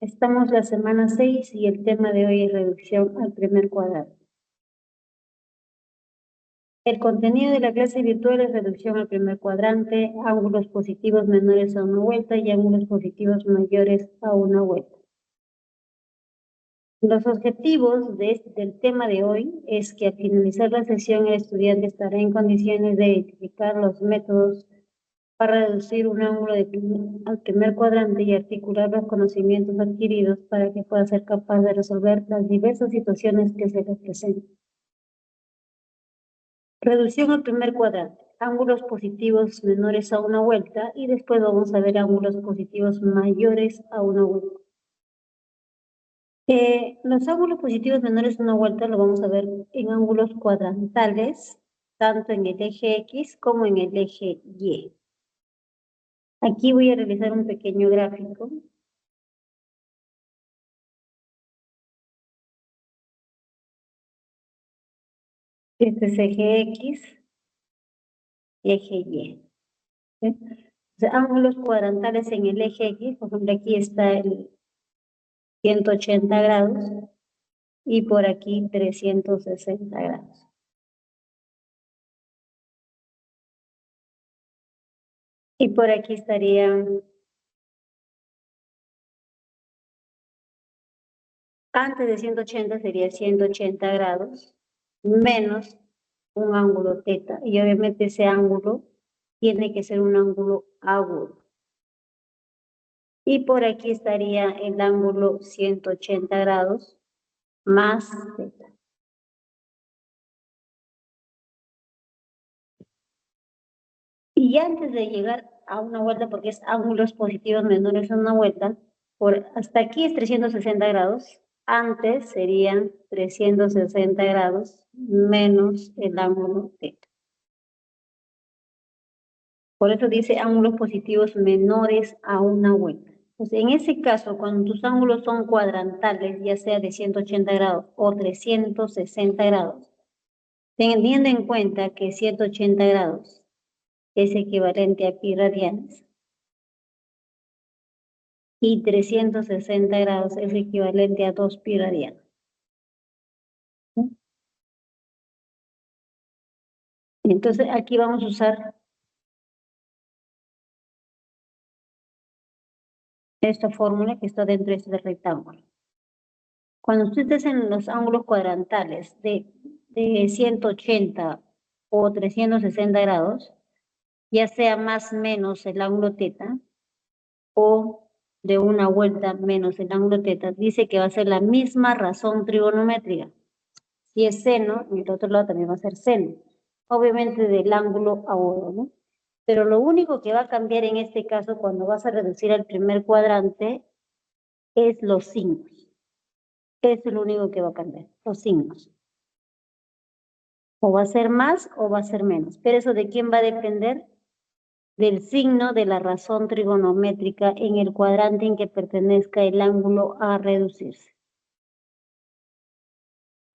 Estamos la semana 6 y el tema de hoy es reducción al primer cuadrado. El contenido de la clase virtual es reducción al primer cuadrante, ángulos positivos menores a una vuelta y ángulos positivos mayores a una vuelta. Los objetivos del tema de hoy es que al finalizar la sesión el estudiante estará en condiciones de identificar los métodos para reducir un ángulo al primer cuadrante y articular los conocimientos adquiridos para que pueda ser capaz de resolver las diversas situaciones que se le presenten. Reducción al primer cuadrante, ángulos positivos menores a una vuelta y después vamos a ver ángulos positivos mayores a una vuelta. Los ángulos positivos menores a una vuelta lo vamos a ver en ángulos cuadrantales, tanto en el eje X como en el eje Y. Aquí voy a realizar un pequeño gráfico. Este es eje X y eje Y. ¿Sí? O sea, ángulos cuadrantales en el eje X, por ejemplo, aquí está el 180 grados y por aquí 360 grados. Y por aquí estarían, antes de 180 sería 180 grados menos un ángulo θ. Y obviamente ese ángulo tiene que ser un ángulo agudo. Y por aquí estaría el ángulo 180 grados más θ. Y antes de llegar a una vuelta, porque es ángulos positivos menores a una vuelta, hasta aquí es 360 grados, antes serían 360 grados menos el ángulo θ. Por eso dice ángulos positivos menores a una vuelta. Pues en ese caso, cuando tus ángulos son cuadrantales, ya sea de 180 grados o 360 grados, teniendo en cuenta que 180 grados es equivalente a pi radianes y 360 grados es equivalente a 2 pi radianes. Entonces aquí vamos a usar esta fórmula que está dentro de este rectángulo. Cuando ustedes en los ángulos cuadrantales de 180 o 360 grados, ya sea más menos el ángulo θ o de una vuelta menos el ángulo θ, dice que va a ser la misma razón trigonométrica. Si es seno, en el otro lado también va a ser seno. Obviamente del ángulo agudo, ¿no? Pero lo único que va a cambiar en este caso cuando vas a reducir al primer cuadrante es los signos. Eso es lo único que va a cambiar, los signos. O va a ser más o va a ser menos. Pero eso de quién va a depender? Del signo de la razón trigonométrica en el cuadrante en que pertenezca el ángulo a reducirse.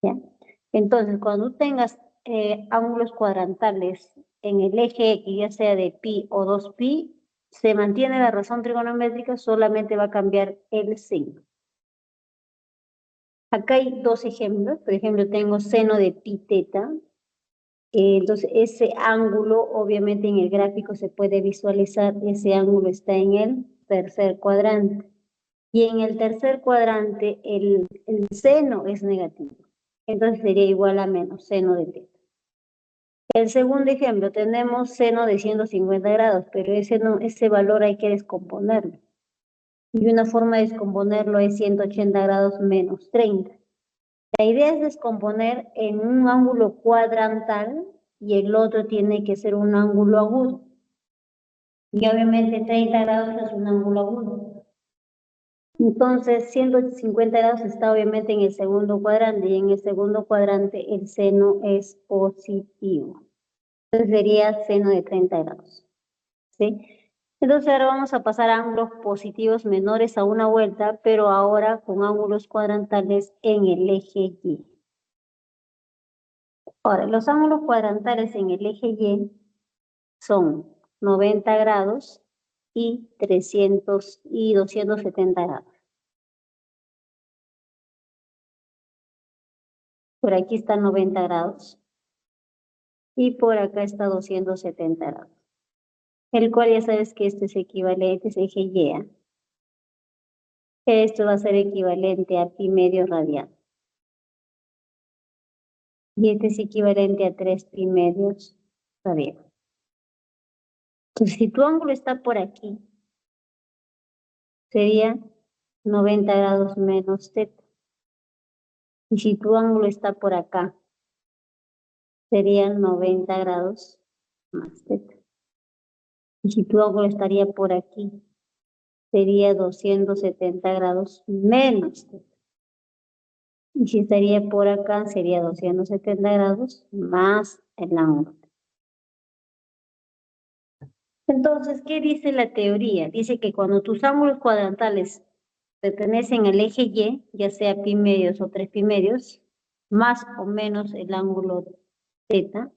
¿Ya? Entonces, cuando tengas ángulos cuadrantales en el eje X, ya sea de pi o 2pi, se mantiene la razón trigonométrica, solamente va a cambiar el signo. Acá hay dos ejemplos. Por ejemplo, tengo seno de pi θ. Entonces, ese ángulo, obviamente en el gráfico se puede visualizar, ese ángulo está en el tercer cuadrante. Y en el tercer cuadrante, el seno es negativo. Entonces sería igual a menos seno de θ. El segundo ejemplo, tenemos seno de 150 grados, pero ese valor hay que descomponerlo. Y una forma de descomponerlo es 180 grados menos 30. La idea es descomponer en un ángulo cuadrantal y el otro tiene que ser un ángulo agudo. Y obviamente 30 grados es un ángulo agudo. Entonces 150 grados está obviamente en el segundo cuadrante y en el segundo cuadrante el seno es positivo. Entonces sería seno de 30 grados. ¿Sí? Entonces ahora vamos a pasar a ángulos positivos menores a una vuelta, pero ahora con ángulos cuadrantales en el eje Y. Ahora, los ángulos cuadrantales en el eje Y son 90 grados y 270 grados. Por aquí está 90 grados. Y por acá está 270 grados. El cual ya sabes que esto es equivalente, es eje Y. Esto va a ser equivalente a pi medio radiano. Y este es equivalente a 3 pi medios radianos. Entonces, si tu ángulo está por aquí, sería 90 grados menos θ. Y si tu ángulo está por acá, serían 90 grados más θ. Y si tu ángulo estaría por aquí, sería 270 grados menos θ. Y si estaría por acá, sería 270 grados más el ángulo. Entonces, ¿qué dice la teoría? Dice que cuando tus ángulos cuadrantales pertenecen al eje Y, ya sea pi medios o 3 pi medios, más o menos el ángulo θ,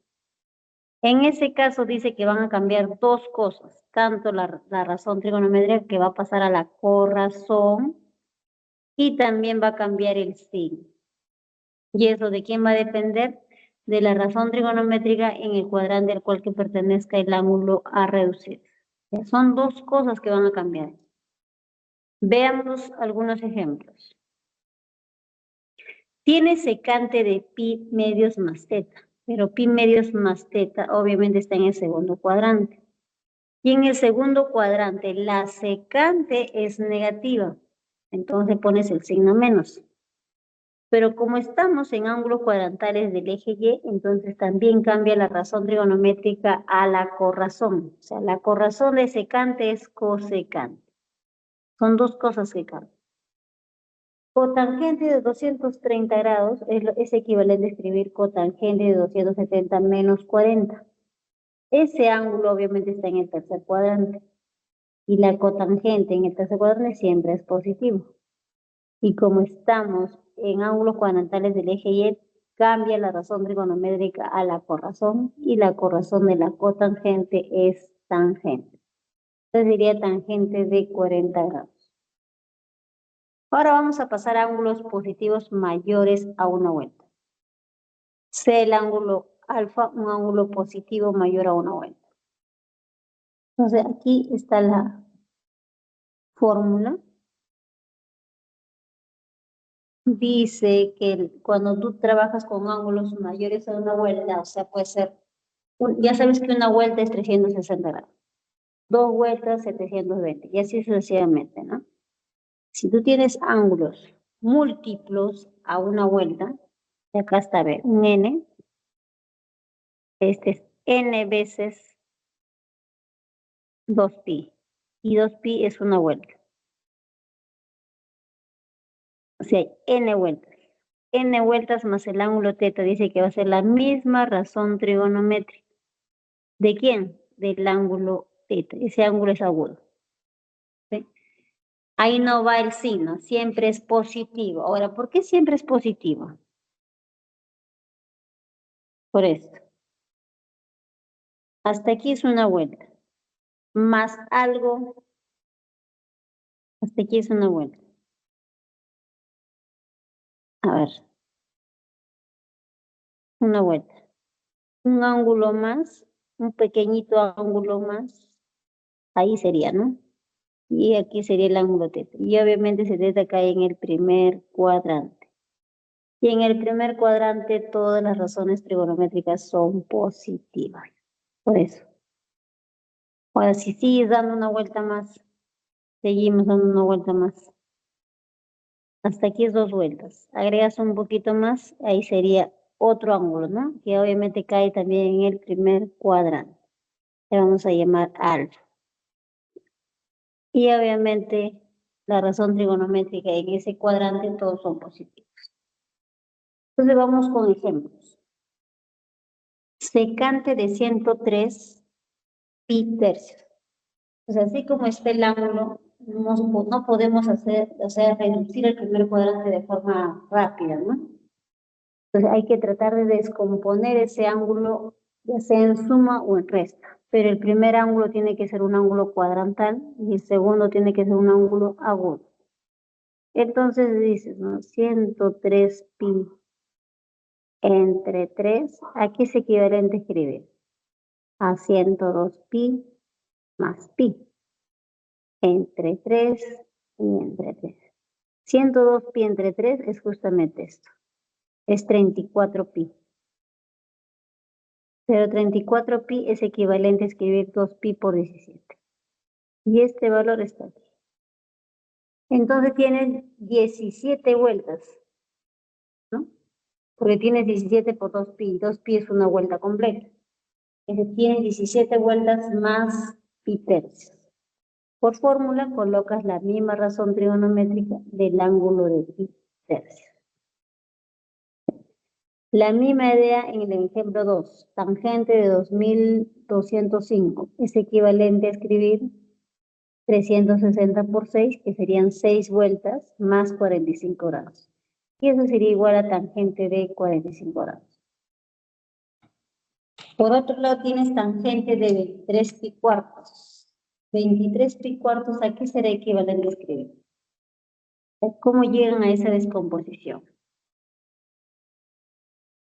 en ese caso dice que van a cambiar dos cosas, tanto la razón trigonométrica que va a pasar a la corrazón y también va a cambiar el signo. ¿Y eso de quién va a depender? De la razón trigonométrica en el cuadrante al cual que pertenezca el ángulo a reducir. Son dos cosas que van a cambiar. Veamos algunos ejemplos. Tiene secante de pi medios más θ, pero pi medios más θ obviamente está en el segundo cuadrante. Y en el segundo cuadrante la secante es negativa, entonces pones el signo menos. Pero como estamos en ángulos cuadrantales del eje Y, entonces también cambia la razón trigonométrica a la corrazón. O sea, la corrazón de secante es cosecante. Son dos cosas que cambian. Cotangente de 230 grados es equivalente a escribir cotangente de 270 menos 40. Ese ángulo obviamente está en el tercer cuadrante. Y la cotangente en el tercer cuadrante siempre es positivo. Y como estamos en ángulos cuadrantales del eje Y, cambia la razón trigonométrica a la corrazón y la corrazón de la cotangente es tangente. Entonces diría tangente de 40 grados. Ahora vamos a pasar a ángulos positivos mayores a una vuelta. Sea el ángulo alfa un ángulo positivo mayor a una vuelta. Entonces aquí está la fórmula. Dice que cuando tú trabajas con ángulos mayores a una vuelta, o sea, puede ser, ya sabes que una vuelta es 360 grados, dos vueltas 720, y así sucesivamente, ¿no? Si tú tienes ángulos múltiplos a una vuelta, y acá está, ve, un n, este es n veces 2pi, y 2pi es una vuelta. O sea, n vueltas. N vueltas más el ángulo θ dice que va a ser la misma razón trigonométrica. ¿De quién? Del ángulo θ. Ese ángulo es agudo. ¿Sí? Ahí no va el signo, siempre es positivo. Ahora, ¿por qué siempre es positivo? Por esto. Hasta aquí es una vuelta. Más algo. Hasta aquí es una vuelta. A ver. Una vuelta. Un ángulo más. Un pequeñito ángulo más. Ahí sería, ¿no? Y aquí sería el ángulo θ. Y obviamente se θ cae en el primer cuadrante. Y en el primer cuadrante todas las razones trigonométricas son positivas. Por eso. Ahora, si sigues dando una vuelta más, seguimos dando una vuelta más. Hasta aquí es dos vueltas. Agregas un poquito más, ahí sería otro ángulo, ¿no? Que obviamente cae también en el primer cuadrante. Le vamos a llamar alfa. Y obviamente la razón trigonométrica en ese cuadrante todos son positivos. Entonces vamos con ejemplos. Secante de 103 pi tercios. Pues así como está el ángulo, no podemos hacer, o sea, reducir el primer cuadrante de forma rápida, ¿no? Entonces hay que tratar de descomponer ese ángulo, ya sea en suma o en resta. Pero el primer ángulo tiene que ser un ángulo cuadrantal y el segundo tiene que ser un ángulo agudo. Entonces dices, ¿no? 103 pi entre 3, aquí es equivalente escribir a 102 pi más pi, entre 3 y entre 3. 102 pi entre 3 es justamente esto, es 34 pi. Pero 34 pi es equivalente a escribir 2 pi por 17. Y este valor está aquí. Entonces tienes 17 vueltas, ¿no? Porque tienes 17 por 2 pi, 2 pi es una vuelta completa. Entonces tienes 17 vueltas más pi tercios. Por fórmula colocas la misma razón trigonométrica del ángulo de pi tercios. La misma idea en el ejemplo 2, tangente de 2205 es equivalente a escribir 360 por 6, que serían 6 vueltas más 45 grados. Y eso sería igual a tangente de 45 grados. Por otro lado tienes tangente de 23 pi cuartos. 23 pi cuartos, ¿a qué será equivalente a escribir? ¿Cómo llegan a esa descomposición?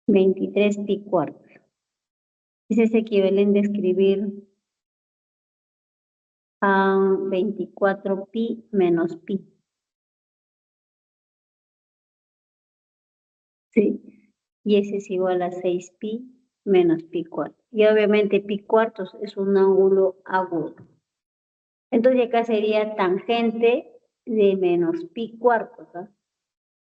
23 pi cuartos. Ese es equivalente a escribir a 24 pi menos pi. ¿Sí? Y ese es igual a 6 pi menos pi cuartos. Y obviamente pi cuartos es un ángulo agudo. Entonces acá sería tangente de menos pi cuartos, ¿no?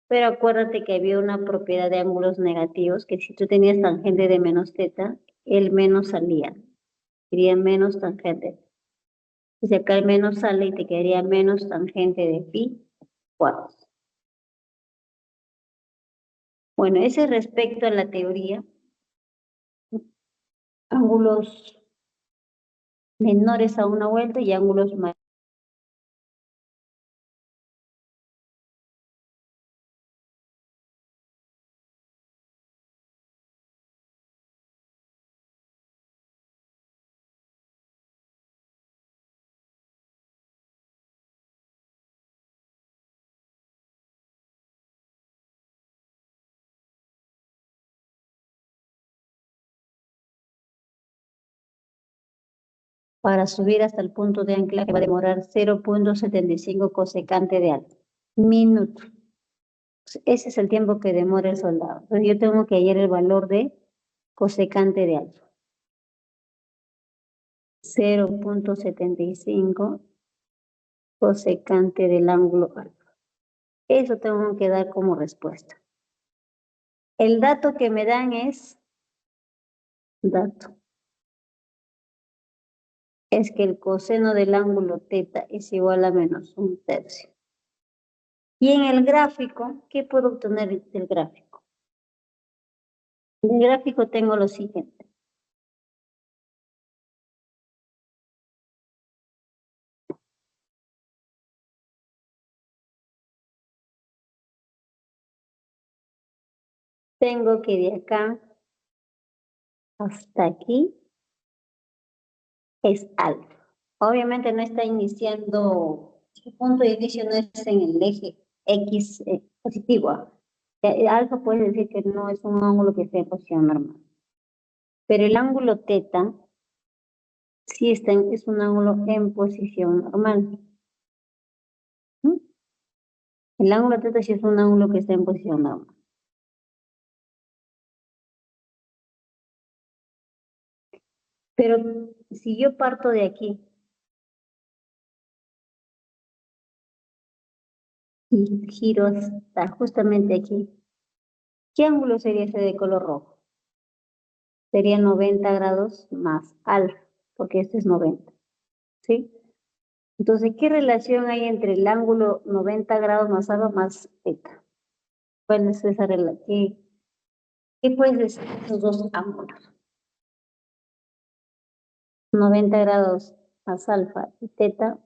Pero acuérdate que había una propiedad de ángulos negativos, que si tú tenías tangente de menos θ, el menos salía. Sería menos tangente. Entonces acá el menos sale y te quedaría menos tangente de pi cuartos. Bueno, ese respecto a la teoría, ángulos menores a una vuelta y ángulos mayores. Para subir hasta el punto de anclaje va a demorar 0.75 cosecante de alto. Minuto. Ese es el tiempo que demora el soldado. Entonces yo tengo que hallar el valor de cosecante de alto. 0.75 cosecante del ángulo alto. Eso tengo que dar como respuesta. El dato que me dan es es que el coseno del ángulo θ es igual a menos 1/3. Y en el gráfico, ¿qué puedo obtener del gráfico? En el gráfico tengo lo siguiente. Tengo que de acá hasta aquí es alfa. Obviamente no está iniciando, su punto de inicio no es en el eje X positivo. Alfa puede decir que no es un ángulo que esté en posición normal. Pero el ángulo θ sí es un ángulo en posición normal. ¿Mm? El ángulo θ sí es un ángulo que está en posición normal. Pero si yo parto de aquí y giro hasta justamente aquí, ¿qué ángulo sería ese de color rojo? Sería 90 grados más alfa, porque este es 90, ¿sí? Entonces, ¿qué relación hay entre el ángulo 90 grados más alfa más θ? ¿Cuál es esa relación? ¿Qué puedes decir de estos dos ángulos? 90 grados más alfa y θ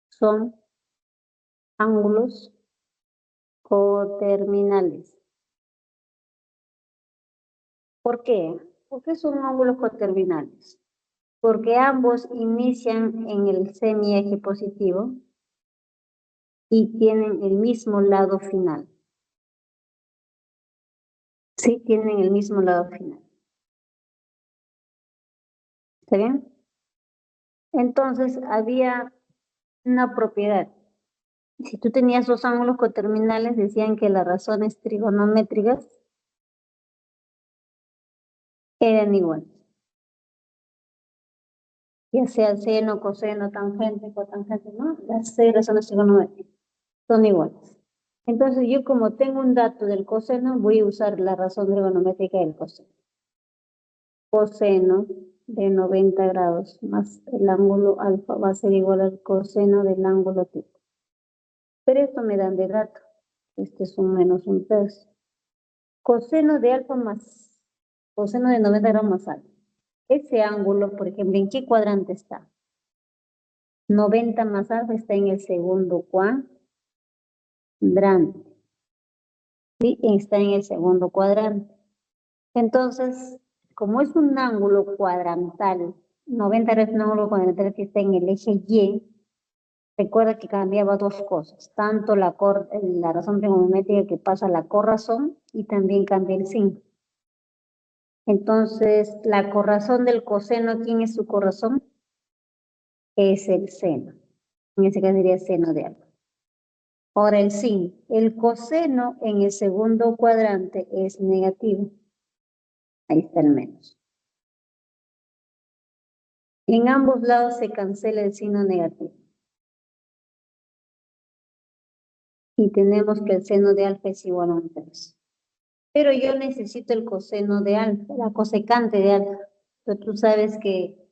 son ángulos coterminales. ¿Por qué? ¿Por qué son ángulos coterminales? Porque ambos inician en el semieje positivo y tienen el mismo lado final. Sí, tienen el mismo lado final. ¿Está bien? Entonces, había una propiedad. Si tú tenías dos ángulos coterminales, decían que las razones trigonométricas eran iguales. Ya sea seno, coseno, tangente, cotangente, ¿no? Las 6 razones trigonométricas son iguales. Entonces, yo como tengo un dato del coseno, voy a usar la razón trigonométrica del coseno. Coseno de 90 grados más el ángulo alfa va a ser igual al coseno del ángulo tipo. Pero esto me dan de dato. Este es un menos un tercio. Coseno de alfa más coseno de 90 grados más alfa. Ese ángulo, por ejemplo, ¿en qué cuadrante está? 90 más alfa está en el segundo cuadrante. ¿Sí? Está en el segundo cuadrante. Entonces, como es un ángulo cuadrantal, 90 grados es un ángulo cuadrantal que está en el eje Y, recuerda que cambiaba dos cosas, tanto la razón trigonométrica que pasa a la corrazón y también cambia el signo. Entonces, la corrazón del coseno, ¿quién es su corrazón? Es el seno. En ese caso sería seno de alfa. Ahora el signo. El coseno en el segundo cuadrante es negativo. Ahí está el menos. En ambos lados se cancela el signo negativo. Y tenemos que el seno de alfa es igual a 1 tercio. Pero yo necesito el coseno de alfa, la cosecante de alfa. Pero tú sabes que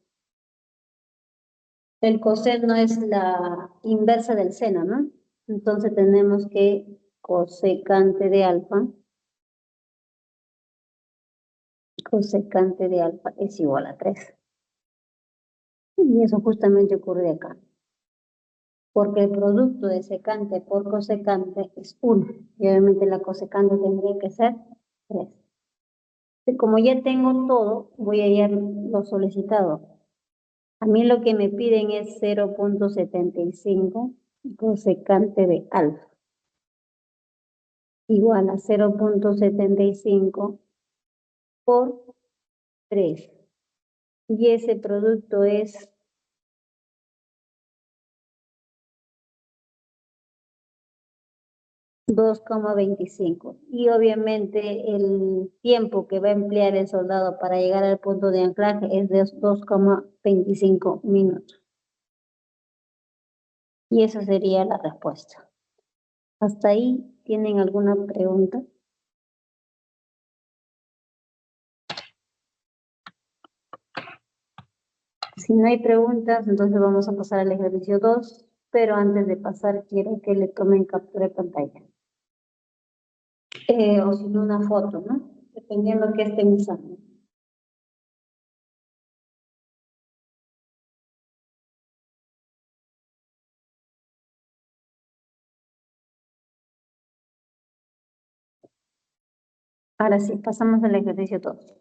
el coseno es la inversa del seno, ¿no? Entonces tenemos que cosecante de alfa es igual a 3. Y eso justamente ocurre acá. Porque el producto de secante por cosecante es 1. Y obviamente la cosecante tendría que ser 3. Y como ya tengo todo, voy a ir lo solicitado. A mí lo que me piden es 0.75 cosecante de alfa. Igual a 0.75 por 3. Y ese producto es 2,25. Y obviamente el tiempo que va a emplear el soldado para llegar al punto de anclaje es de 2,25 minutos. Y esa sería la respuesta. ¿Hasta ahí tienen alguna pregunta? Si no hay preguntas, entonces vamos a pasar al ejercicio 2, pero antes de pasar quiero que le tomen captura de pantalla. O si no, una foto, ¿no? Dependiendo que estén usando. Ahora sí, pasamos al ejercicio 2.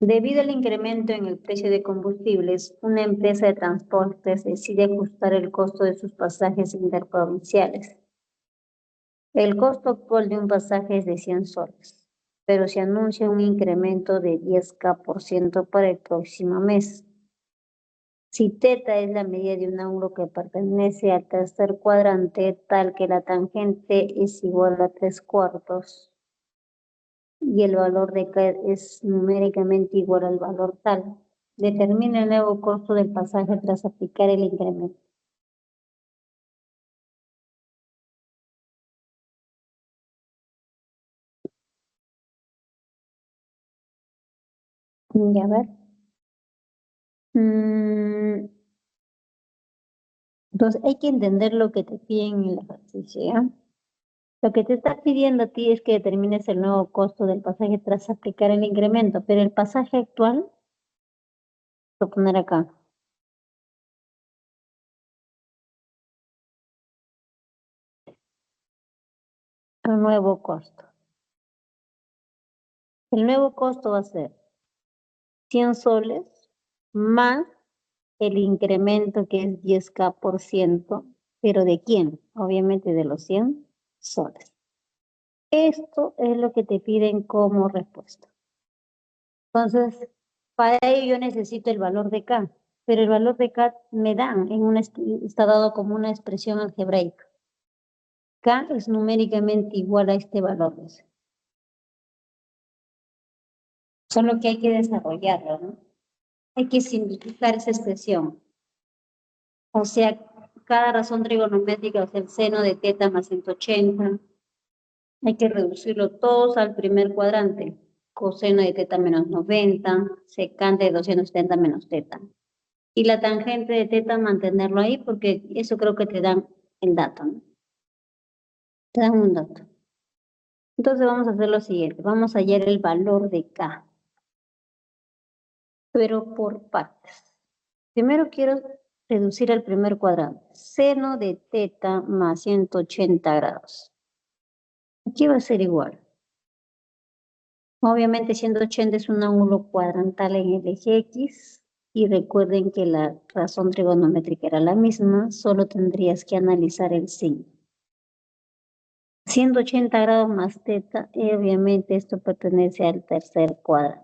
Debido al incremento en el precio de combustibles, una empresa de transportes decide ajustar el costo de sus pasajes interprovinciales. El costo actual de un pasaje es de 100 soles, pero se anuncia un incremento de 10% para el próximo mes. Si teta es la medida de un ángulo que pertenece al tercer cuadrante, tal que la tangente es igual a 3/4 y el valor de K es numéricamente igual al valor tal, determina el nuevo costo del pasaje tras aplicar el incremento. Y a ver. Entonces hay que entender lo que te piden en el ejercicio, ¿ya? Lo que te está pidiendo a ti es que determines el nuevo costo del pasaje tras aplicar el incremento, pero el pasaje actual, lo voy a poner acá. El nuevo costo. El nuevo costo va a ser 100 soles más el incremento que es 10K%, ¿Pero de quién? Obviamente de los 100 soles. Esto es lo que te piden como respuesta. Entonces, para ello yo necesito el valor de K, pero el valor de K me dan, está dado como una expresión algebraica. K es numéricamente igual a este valor. Solo que hay que desarrollarlo, ¿no? Hay que simplificar esa expresión. O sea, cada razón trigonométrica, o sea, el seno de teta más 180, hay que reducirlo todos al primer cuadrante. Coseno de teta menos 90, secante de 270 menos teta. Y la tangente de teta mantenerlo ahí porque eso creo que te dan el dato, ¿no? Te dan un dato. Entonces vamos a hacer lo siguiente. Vamos a hallar el valor de K, pero por partes. Primero quiero reducir al primer cuadrante. Seno de teta más 180 grados. Aquí va a ser igual. Obviamente 180 es un ángulo cuadrantal en el eje X. Y recuerden que la razón trigonométrica era la misma, solo tendrías que analizar el signo. 180 grados más teta, y obviamente esto pertenece al tercer cuadrante.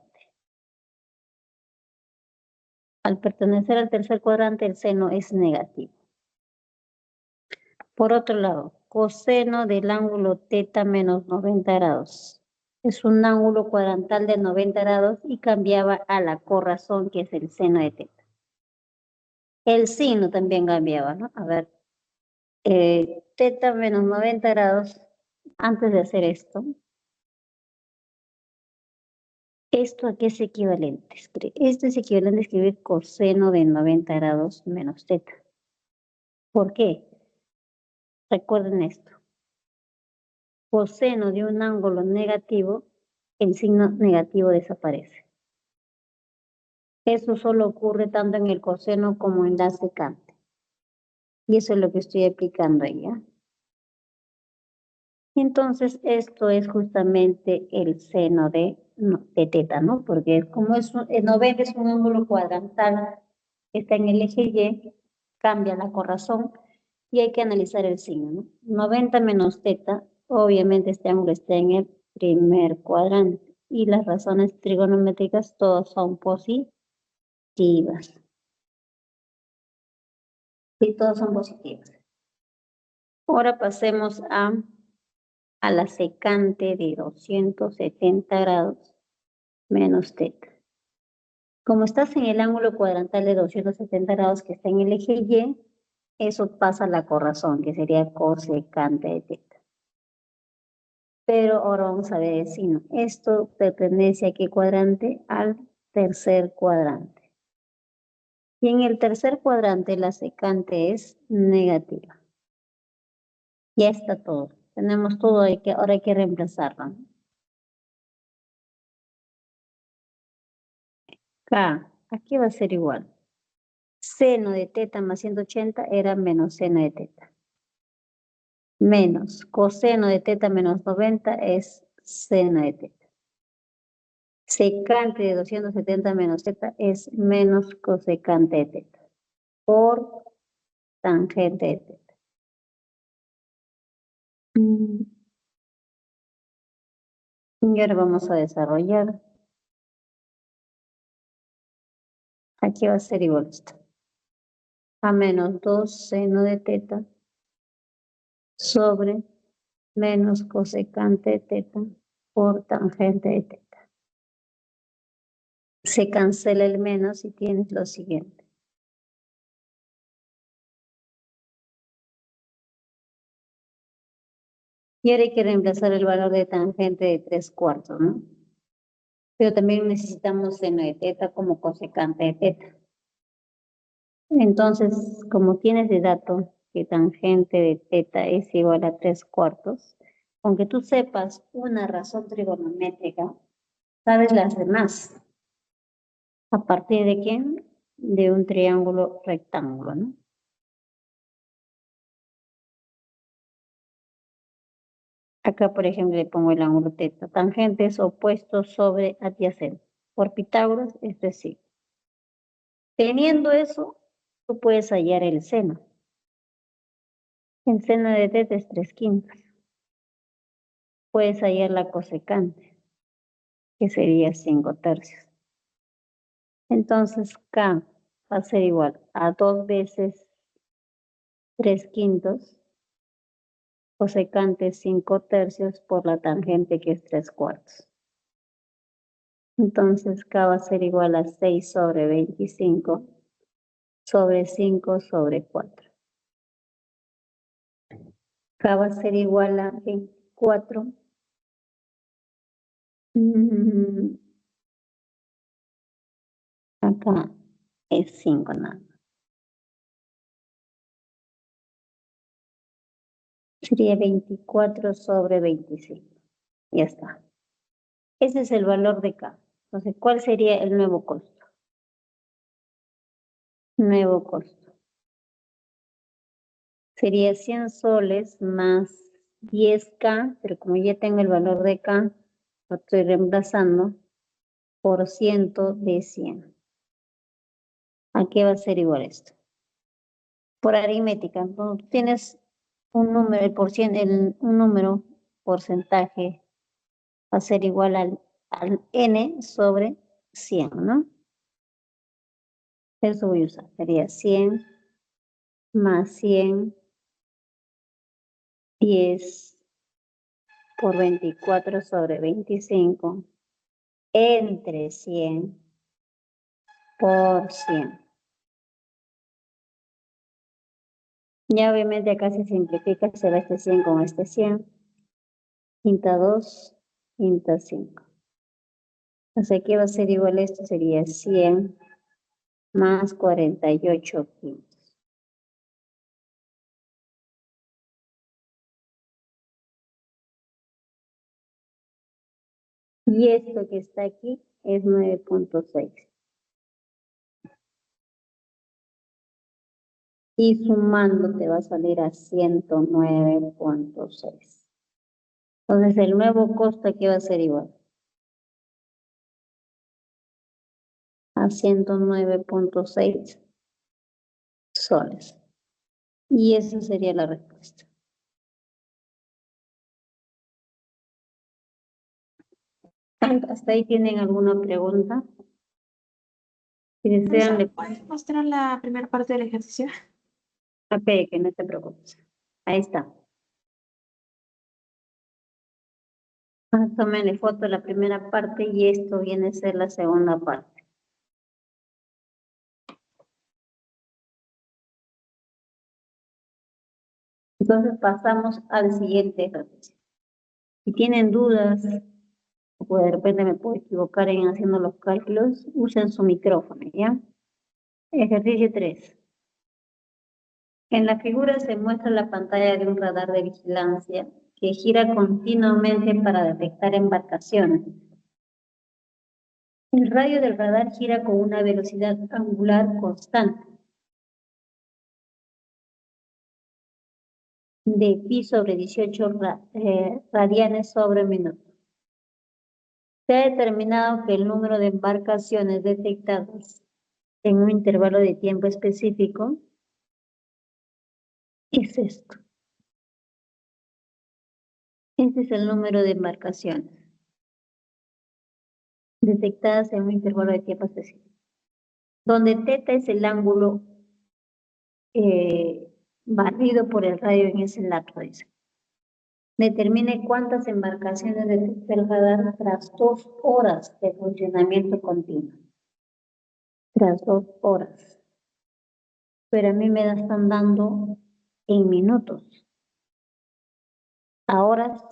Al pertenecer al tercer cuadrante, el seno es negativo. Por otro lado, coseno del ángulo teta menos 90 grados. Es un ángulo cuadrantal de 90 grados y cambiaba a la corrazón, que es el seno de teta. El signo también cambiaba, ¿no? A ver, teta menos 90 grados, antes de hacer esto, ¿esto a qué es equivalente? Esto es equivalente a escribir coseno de 90 grados menos teta. ¿Por qué? Recuerden esto. Coseno de un ángulo negativo, el signo negativo desaparece. Eso solo ocurre tanto en el coseno como en la secante. Y eso es lo que estoy aplicando ahí, ¿ya? Entonces, esto es justamente el seno de teta, ¿no? Porque como el 90 es un ángulo cuadrantal, está en el eje Y, cambia la corrazón y hay que analizar el signo, ¿no? 90 menos teta, obviamente este ángulo está en el primer cuadrante y las razones trigonométricas todas son positivas. Sí, todas son positivas. Ahora pasemos a la secante de 270 grados menos teta. Como estás en el ángulo cuadrantal de 270 grados que está en el eje Y, eso pasa a la corrazón, que sería cosecante de teta. Pero ahora vamos a ver el signo. Esto pertenece a qué cuadrante? Al tercer cuadrante. Y en el tercer cuadrante la secante es negativa. Ya está todo. Tenemos todo, ahora hay que reemplazarlo. K, aquí va a ser igual. Seno de teta más 180 era menos seno de teta. Menos coseno de teta menos 90 es seno de teta. Secante de 270 menos teta es menos cosecante de teta. Por tangente de teta. Y ahora vamos a desarrollar. Aquí va a ser igual esto. A menos 2 seno de teta sobre menos cosecante de teta por tangente de teta. Se cancela el menos y tienes lo siguiente. Y ahora hay que reemplazar el valor de tangente de 3/4, ¿no? Pero también necesitamos seno de teta como cosecante de teta. Entonces, como tienes de dato que tangente de teta es igual a 3/4, aunque tú sepas una razón trigonométrica, sabes las demás. ¿A partir de quién? De un triángulo rectángulo, ¿no? Acá, por ejemplo, le pongo el ángulo teta. Tangentes opuestos sobre adyacentes. Por Pitágoras, es decir, teniendo eso, tú puedes hallar el seno. El seno de teta es 3/5. Puedes hallar la cosecante, que sería 5/3. Entonces K va a ser igual a 2 veces 3/5, cosecante 5/3 por la tangente que es 3/4. Entonces K va a ser igual a 6 sobre 25 sobre 5 sobre 4. K va a ser igual a 24. Acá es 5 nada más. Sería 24 sobre 25. Ya está. Ese es el valor de K. Entonces, ¿cuál sería el nuevo costo? Nuevo costo. Sería 100 soles más 10K, pero como ya tengo el valor de K, lo estoy reemplazando por ciento de 100. ¿A qué va a ser igual esto? Por aritmética, cuando tú tienes un número, un número porcentaje va a ser igual al n sobre 100, ¿no? Eso voy a usar, sería 100 más 100, 10 por 24 sobre 25, entre 100 por 100. Ya obviamente acá se simplifica, se va este 100 con este 100, quinta 2, quinta 5. Entonces aquí va a ser igual a esto, sería 100 más 48 quintos. Y esto que está aquí es 9.6. Y sumando te va a salir a 109.6. Entonces el nuevo costo aquí va a ser igual a 109.6 soles. Y esa sería la respuesta. ¿Hasta ahí tienen alguna pregunta? Si desean, le ¿Puedes mostrar la primera parte del ejercicio? ok, que no te preocupes. Ahí está. Tómenle foto a la primera parte y esto viene a ser la segunda parte. Entonces pasamos al siguiente ejercicio. Si tienen dudas, o de repente me puedo equivocar en haciendo los cálculos, usen su micrófono, ¿ya? Ejercicio 3. En la figura se muestra la pantalla de un radar de vigilancia que gira continuamente para detectar embarcaciones. El radio del radar gira con una velocidad angular constante de pi sobre 18 radianes sobre minuto. Se ha determinado que el número de embarcaciones detectadas en un intervalo de tiempo específico es esto. Este es el número de embarcaciones detectadas en un intervalo de tiempo específico, donde θ es el ángulo barrido por el radio en ese lapso. Dice. Determine cuántas embarcaciones detecta el radar tras 2 horas de funcionamiento continuo. Tras 2 horas. Pero a mí me la están dando en minutos. A horas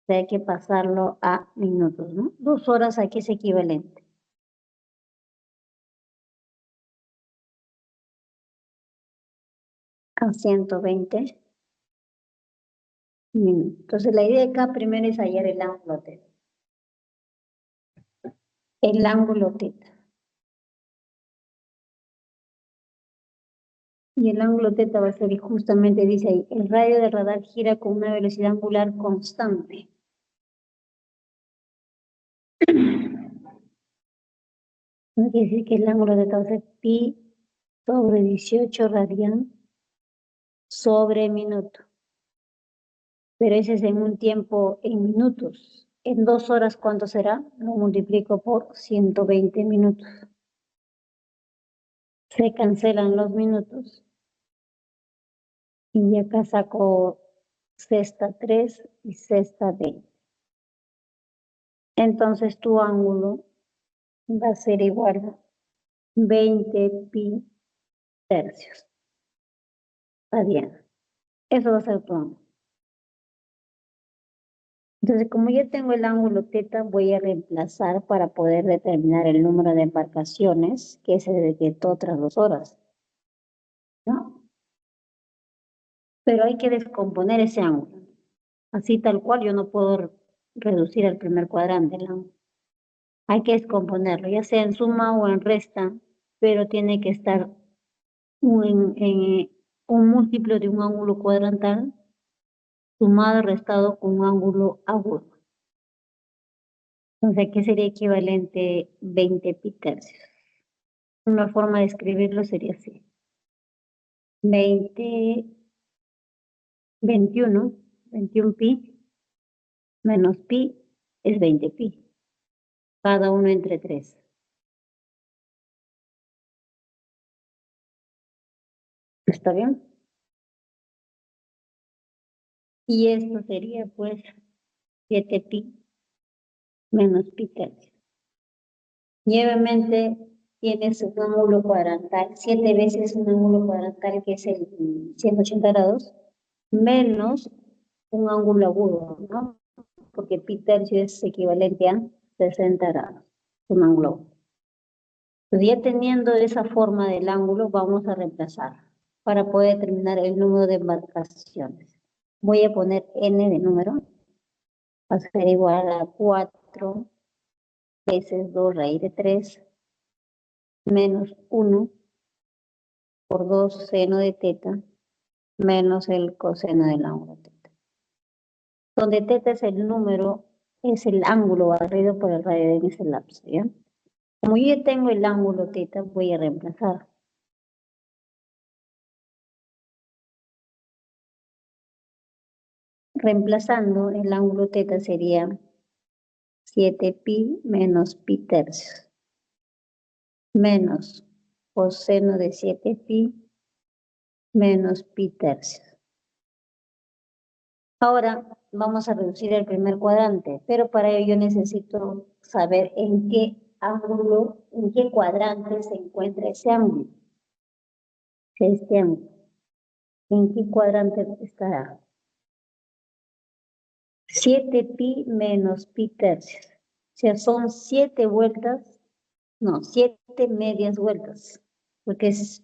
hay que pasarlo a minutos, ¿no? 2 horas aquí es equivalente. A 120 minutos. Entonces la idea acá primero es hallar el ángulo θ. El ángulo θ. Y el ángulo θ va a ser justamente, dice ahí, el radio del radar gira con una velocidad angular constante. Quiere decir que el ángulo θ va a ser pi sobre 18 radian sobre minuto. Pero ese es en un tiempo en minutos. En 2 horas, ¿cuánto será? Lo multiplico por 120 minutos. Se cancelan los minutos. Y acá saco sexta 3 y sexta 20. Entonces tu ángulo va a ser igual a 20 pi tercios. Está bien. Eso va a ser tu ángulo. Entonces, como ya tengo el ángulo teta, voy a reemplazar para poder determinar el número de embarcaciones que se detectó tras 2 horas, ¿no? Pero hay que descomponer ese ángulo. Así tal cual yo no puedo reducir el primer cuadrante del ángulo. Hay que descomponerlo, ya sea en suma o en resta, pero tiene que estar un múltiplo de un ángulo cuadrantal sumado y restado con un ángulo agudo. Entonces, ¿qué sería equivalente 20 pi tercios? Una forma de escribirlo sería así. 20, 21 pi menos pi es 20 pi. Cada uno entre 3. ¿Está bien? Y esto sería pues 7 pi menos pi tercios. Y obviamente tienes un ángulo cuadrantal, 7 veces un ángulo cuadrantal que es el 180 grados, menos un ángulo agudo, ¿no? Porque pi tercio es equivalente a 60 grados, un ángulo agudo. Pues ya teniendo esa forma del ángulo, vamos a reemplazar para poder determinar el número de embarcaciones. Voy a poner n de número, va a ser igual a 4 veces 2 raíz de 3 menos 1 por 2 seno de teta menos el coseno del ángulo teta. Donde teta es el número, es el ángulo barrido por el radio en ese lapso, ¿ya? Como yo ya tengo el ángulo teta, voy a reemplazar. Reemplazando, el ángulo teta sería 7 pi menos pi tercios menos coseno de 7 pi menos pi tercios. Ahora vamos a reducir el primer cuadrante, pero para ello yo necesito saber en qué ángulo, en qué cuadrante se encuentra ese ángulo. Este ángulo. ¿En qué cuadrante estará? 7 pi menos pi tercios. O sea, son 7 vueltas, no, 7 medias vueltas, porque es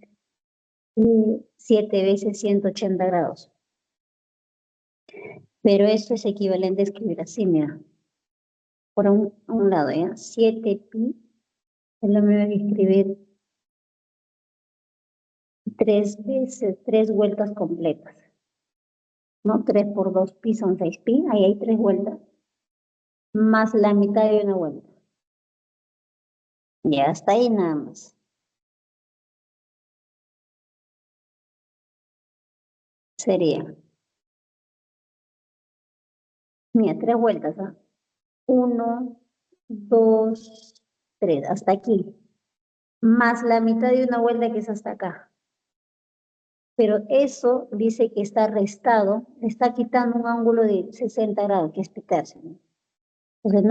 7 veces 180 grados. Pero esto es equivalente a escribir así, mira. Por un lado, ¿ya? 7 pi, es lo mismo que escribir 3 veces, 3 vueltas completas. ¿No? 3 por 2 pi son 6 pi, ahí hay 3 vueltas. Más la mitad de una vuelta. Ya está ahí nada más. Sería, mira, 3 vueltas, ¿ah? 1, 2, 3, hasta aquí. Más la mitad de una vuelta que es hasta acá. Pero eso dice que está restado, está quitando un ángulo de 60 grados, que es pi tercio, ¿no? Entonces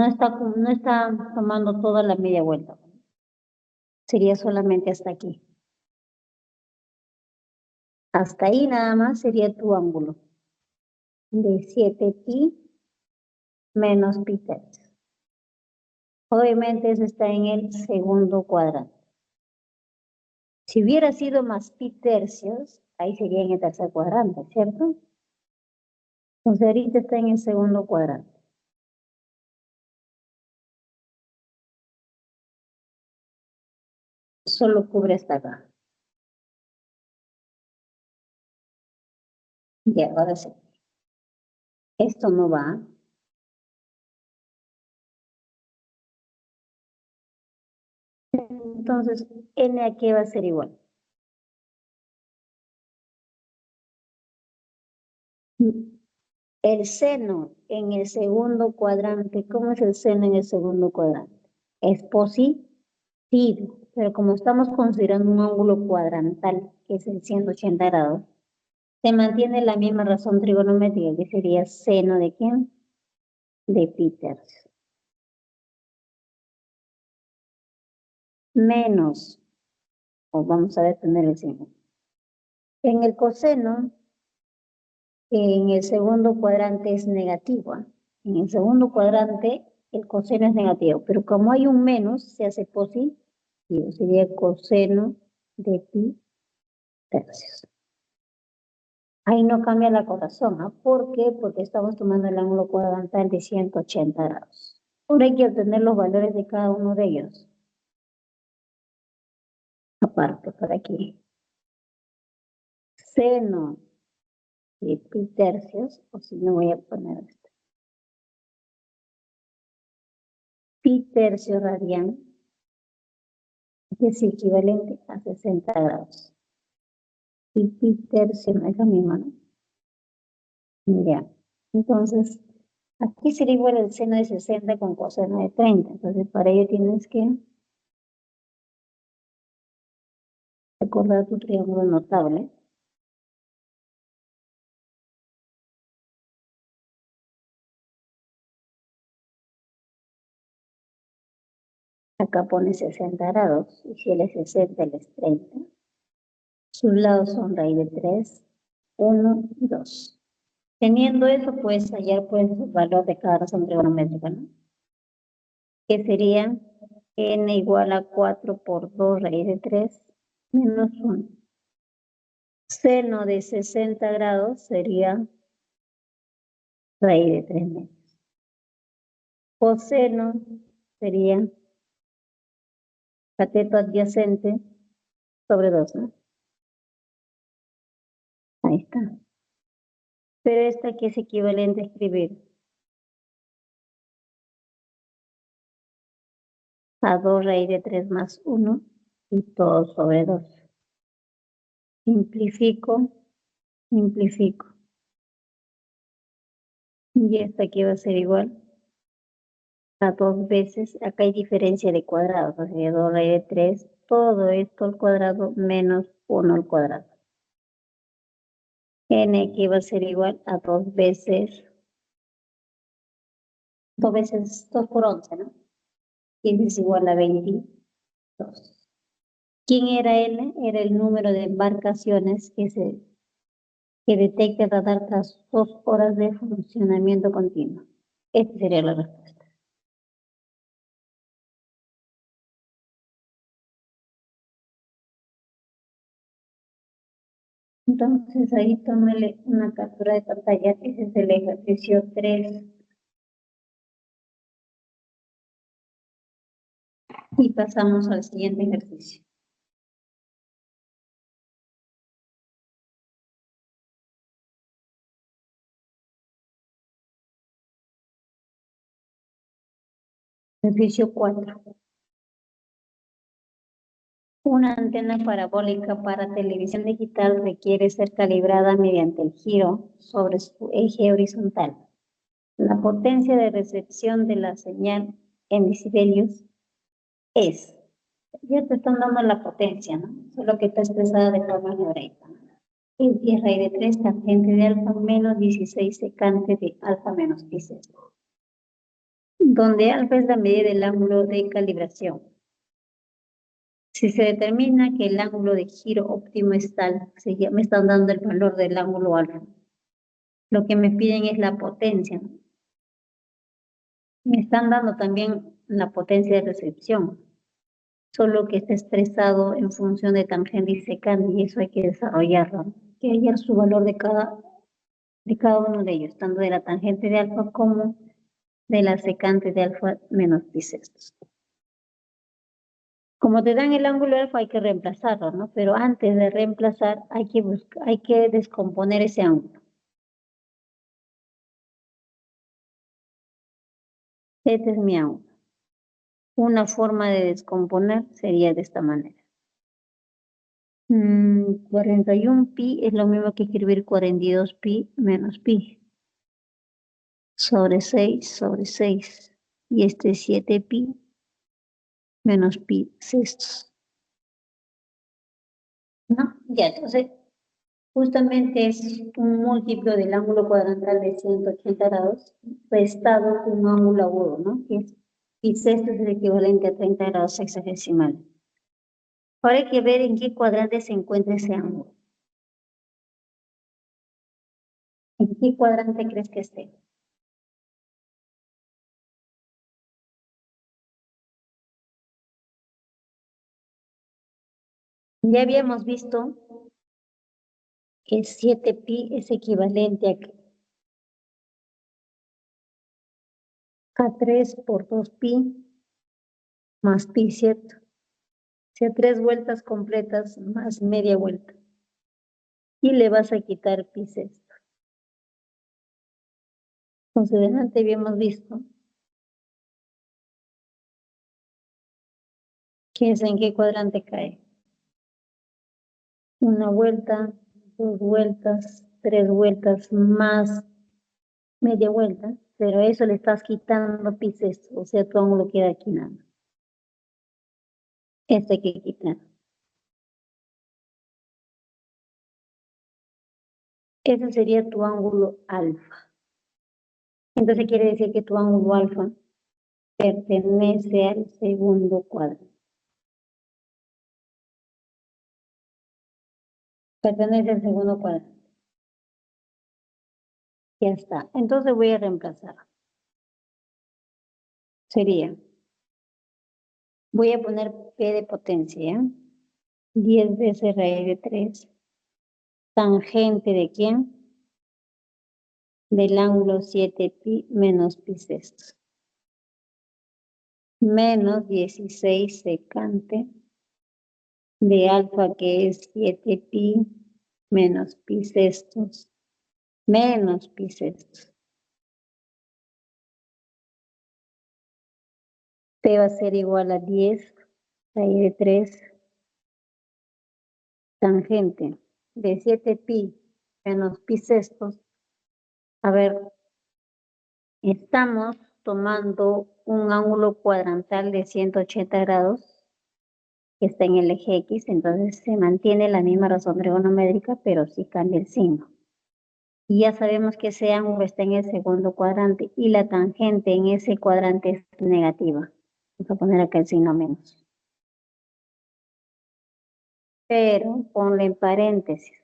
no está tomando toda la media vuelta. Sería solamente hasta aquí. Hasta ahí nada más sería tu ángulo de 7 pi menos pi tercios. Obviamente eso está en el segundo cuadrante. Si hubiera sido más pi tercios, ahí sería en el tercer cuadrante, ¿cierto? Entonces ahorita está en el segundo cuadrante. Solo cubre hasta acá. Ya, ahora sí. Esto no va. Entonces, n aquí va a ser igual. El seno en el segundo cuadrante, ¿cómo es el seno en el segundo cuadrante? Es positivo, pero como estamos considerando un ángulo cuadrantal, que es el 180 grados, se mantiene la misma razón trigonométrica, que sería seno de ¿quién? De pi tercios. Menos, o vamos a detener el signo. En el coseno, en el segundo cuadrante es negativo. En el segundo cuadrante el coseno es negativo, pero como hay un menos, se hace positivo. Sería coseno de pi tercios. Ahí no cambia la corazón, ¿no? ¿Por qué? Porque estamos tomando el ángulo cuadrantal de 180 grados. Ahora hay que obtener los valores de cada uno de ellos. Aparte, por aquí. Seno de pi tercios, o si no voy a poner esto. Pi tercio radian es equivalente a 60 grados. Y pi tercio no es lo mismo, ¿no? Ya. Entonces, aquí sería igual el seno de 60 con coseno de 30. Entonces, para ello tienes que recordar tu triángulo notable. Acá pone 60 grados. Y si él es 60, él es 30. Sus lados son raíz de 3, 1 y 2. Teniendo eso, puedes hallar pues, el valor de cada razón trigonométrica, ¿no? Que sería n igual a 4 por 2 raíz de 3 menos 1. Seno de 60 grados sería raíz de 3 metros. Coseno sería cateto adyacente sobre 2, ¿no? Ahí está. Pero esta aquí es equivalente a escribir a 2 raíz de 3 más 1 y todo sobre 2. Simplifico, simplifico. Y esta aquí va a ser igual a 2 veces, acá hay diferencia de cuadrados, o sea, 2 raíz de 3, todo esto al cuadrado menos 1 al cuadrado. N aquí va a ser igual a 2 veces 2 por 11, ¿no? Y es igual a 22. ¿Quién era N? Era el número de embarcaciones que detecta el radar tras 2 horas de funcionamiento continuo. Esta sería la respuesta. Entonces ahí tómale una captura de pantalla. Ese es el ejercicio 3. Y pasamos al siguiente ejercicio. Ejercicio 4. Una antena parabólica para televisión digital requiere ser calibrada mediante el giro sobre su eje horizontal. La potencia de recepción de la señal en decibelios es, ya te están dando la potencia, ¿no? Solo que está expresada de forma algebraica. Es 10 raíz de 3 tangente de alfa menos 16 secante de alfa menos 16. Donde alfa es la medida del ángulo de calibración. Si se determina que el ángulo de giro óptimo es tal, me están dando el valor del ángulo alfa. Lo que me piden es la potencia, ¿no? Me están dando también la potencia de recepción, solo que está expresado en función de tangente y secante, y eso hay que desarrollarlo, ¿no? Hay que hallar su valor de cada uno de ellos, tanto de la tangente de alfa como de la secante de alfa menos 16. Como te dan el ángulo alfa hay que reemplazarlo, ¿no? Pero antes de reemplazar hay que descomponer ese ángulo. Este es mi ángulo. Una forma de descomponer sería de esta manera. 41 pi es lo mismo que escribir 42 pi menos pi. Sobre 6 sobre 6. Y este es 7 pi menos pi sextos. ¿No? Ya, entonces, justamente es un múltiplo del ángulo cuadrantal de 180 grados restado con un ángulo agudo, ¿no? Que es pi sexto es el equivalente a 30 grados sexagesimales. Ahora hay que ver en qué cuadrante se encuentra ese ángulo. ¿En qué cuadrante crees que esté? Ya habíamos visto que 7 pi es equivalente a 3 por 2 pi más pi, ¿cierto? O sea, 3 vueltas completas más media vuelta. Y le vas a quitar pi sexto. Entonces, delante habíamos visto que es en qué cuadrante cae. Una vuelta, 2 vueltas, 3 vueltas más media vuelta, pero eso le estás quitando pi sexto, o sea, tu ángulo queda aquí nada. Esto hay que quitar. Ese sería tu ángulo alfa. Entonces quiere decir que tu ángulo alfa pertenece al segundo cuadrante. Pertenece al segundo cuadrante. Ya está. Entonces voy a reemplazar. Sería, voy a poner P de potencia, ¿ya? 10 veces raíz de 3. Tangente de quién? Del ángulo 7 pi menos pi sextos. Menos 16 secante de alfa, que es 7 pi menos pi sextos menos pi sextos. P va a ser igual a 10 raíz de 3 tangente de 7 pi menos pi sextos. A ver, estamos tomando un ángulo cuadrantal de 180 grados que está en el eje X, entonces se mantiene la misma razón trigonométrica, pero sí cambia el signo. Y ya sabemos que ese ángulo está en el segundo cuadrante y la tangente en ese cuadrante es negativa. Vamos a poner acá el signo menos. Pero ponle en paréntesis,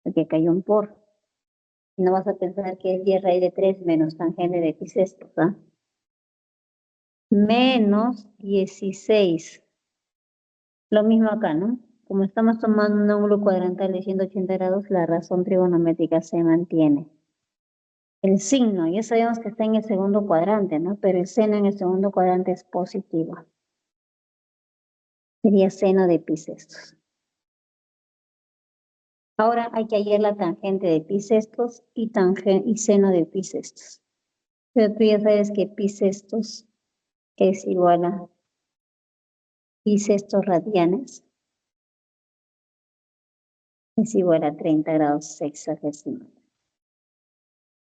porque acá hay un por. No vas a pensar que es 10 raíz de 3 menos tangente de pi sextos, ¿ah? Menos 16. Lo mismo acá, ¿no? Como estamos tomando un ángulo cuadrantal de 180 grados, la razón trigonométrica se mantiene. El signo, ya sabemos que está en el segundo cuadrante, ¿no? Pero el seno en el segundo cuadrante es positivo. Sería seno de pi sextos. Ahora hay que hallar la tangente de pi sextos y seno de pi sextos. Pero tú ya sabes que pi sextos es igual a pi sextos radianes. Es igual a 30 grados sexagesimales.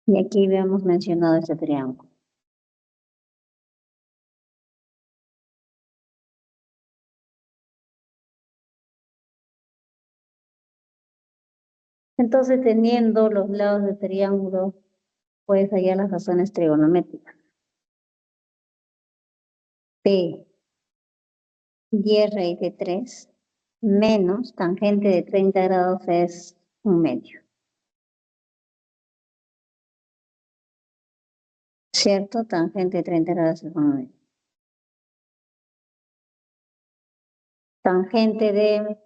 Y aquí habíamos mencionado este triángulo. Entonces, teniendo los lados del triángulo, puedes hallar las razones trigonométricas. P, 10 raíz de 3, menos tangente de 30 grados es 1/2. ¿Cierto? Tangente de 30 grados es 1/2. Tangente de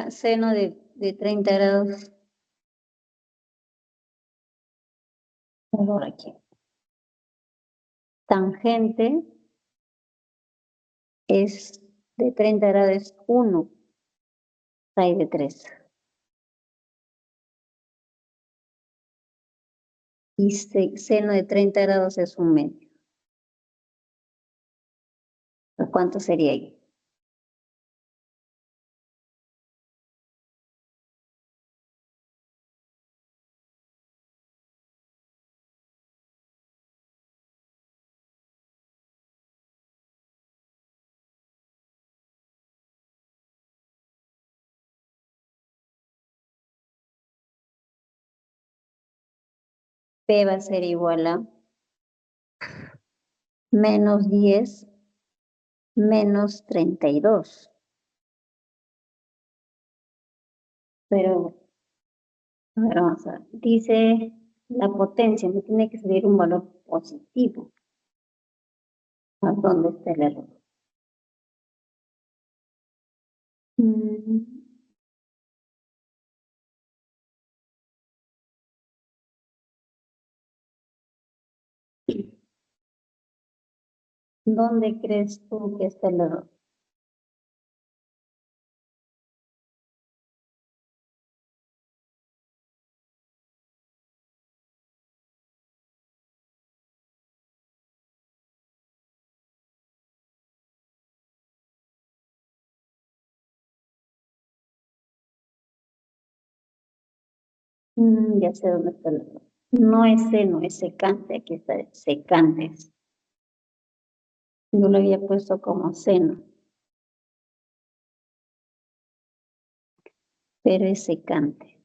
seno de 30 grados. Por aquí. Tangente es de 30 grados es 1 raíz de 3. Y seno de 30 grados es 1/2. ¿Cuánto sería ahí? P va a ser igual a menos 10 menos 32. Pero, a ver, vamos a ver. Dice la potencia, me tiene que salir un valor positivo. ¿A dónde está el error? ¿Dónde crees tú que está el error? Ya sé dónde está el error. No es seno, es secante. Aquí está secantes. Yo lo había puesto como seno, pero es secante.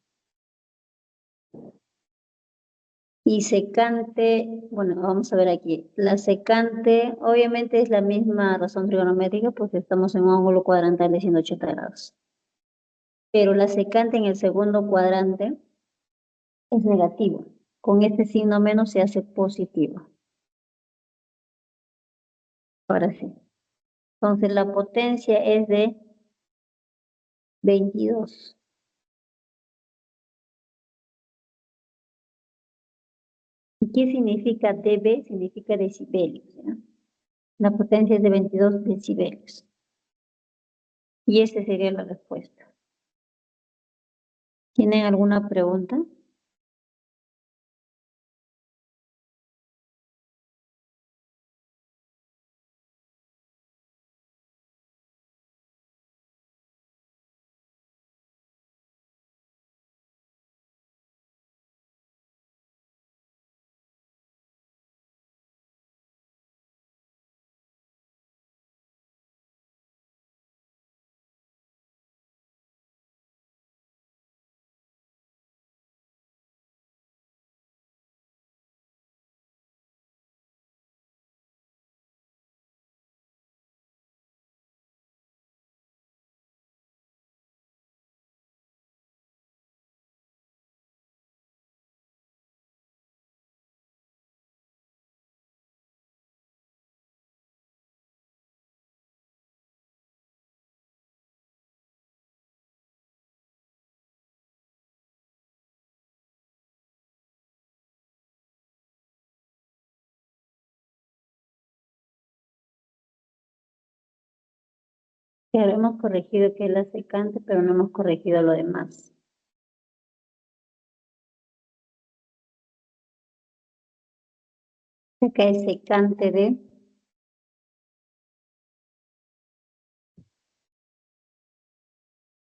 Y secante, bueno, vamos a ver aquí. La secante, obviamente es la misma razón trigonométrica porque estamos en un ángulo cuadrantal de 180 grados. Pero la secante en el segundo cuadrante es negativo. Con este signo menos se hace positivo. Ahora sí. Entonces la potencia es de 22. ¿Y qué significa dB? Significa decibelios, ¿ya? La potencia es de 22 decibelios. Y esa sería la respuesta. ¿Tienen alguna pregunta? Claro, hemos corregido que es la secante, pero no hemos corregido lo demás. Acá es secante de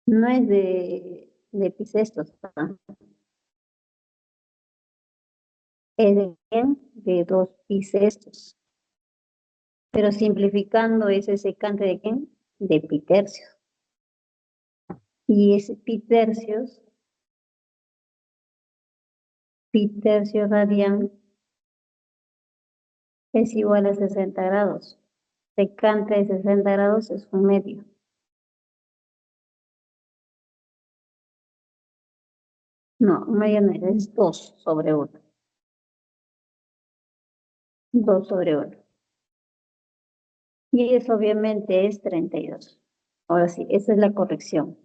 no es de bisestos, ¿no? Es de 2 bisestos. Pero simplificando ese secante de quién? De pitercios. Y ese pitercios radian es igual a 60 grados. Secante de 60 grados es 1/2. No, 1/2 no es 2 sobre 1. 2 sobre 1. Y eso obviamente es 32. Ahora sí, esa es la corrección.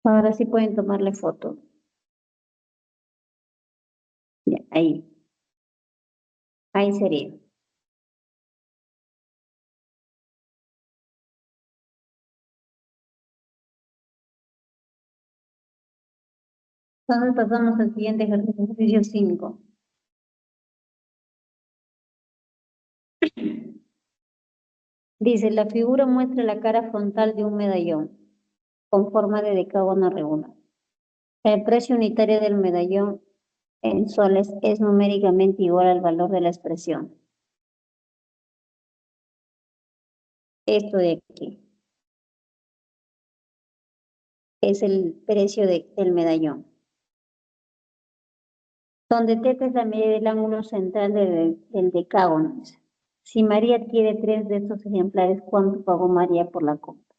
Ahora sí pueden tomarle foto. Ya, ahí. Ahí sería. Entonces pasamos al siguiente ejercicio 5. Dice, la figura muestra la cara frontal de un medallón con forma de decágono regular. El precio unitario del medallón en soles es numéricamente igual al valor de la expresión. Esto de aquí es el precio del medallón. Donde θ es la medida del ángulo central del decágono. Si María tiene 3 de estos ejemplares, ¿cuánto pagó María por la compra?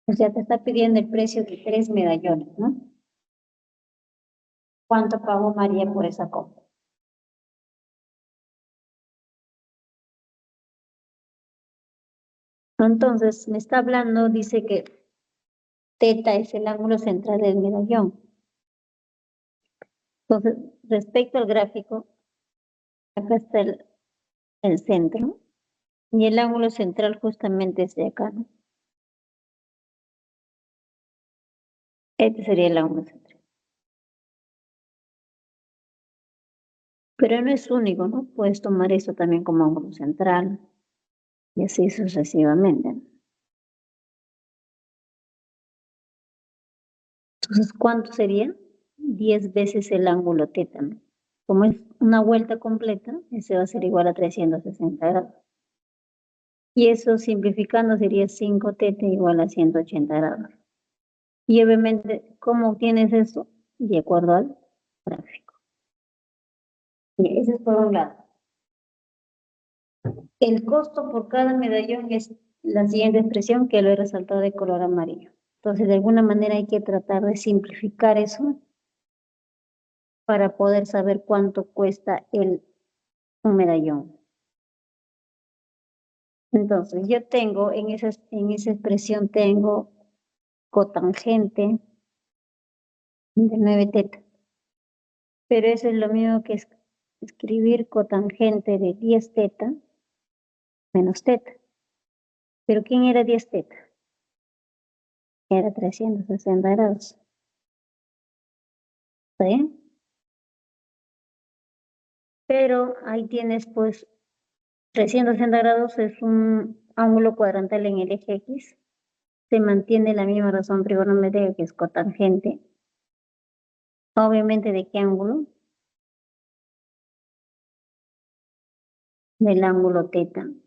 O sea, te está pidiendo el precio de 3 medallones, ¿no? ¿Cuánto pagó María por esa compra? Entonces, me está hablando, dice que θ es el ángulo central del medallón. Entonces, respecto al gráfico, acá está el centro, y el ángulo central justamente es de acá, ¿no? Este sería el ángulo central. Pero no es único, ¿no? Puedes tomar eso también como ángulo central, y así sucesivamente, ¿no? Entonces, ¿cuánto sería? 10 veces el ángulo θ, ¿no? Como es una vuelta completa, ese va a ser igual a 360 grados. Y eso simplificando sería 5θ igual a 180 grados. Y obviamente, ¿cómo obtienes eso? De acuerdo al gráfico. Y ese es por un lado. El costo por cada medallón es la siguiente expresión que lo he resaltado de color amarillo. Entonces, de alguna manera hay que tratar de simplificar eso para poder saber cuánto cuesta un medallón. Entonces, yo tengo en esa expresión tengo cotangente de 9θ. Pero eso es lo mismo que escribir cotangente de 10θ menos θ. ¿Pero quién era 10θ? Era 360 grados. ¿Está bien? Pero ahí tienes pues 360 grados es un ángulo cuadrantal en el eje X. Se mantiene la misma razón trigonométrica que es cotangente. Obviamente, ¿de qué ángulo? Del ángulo θ.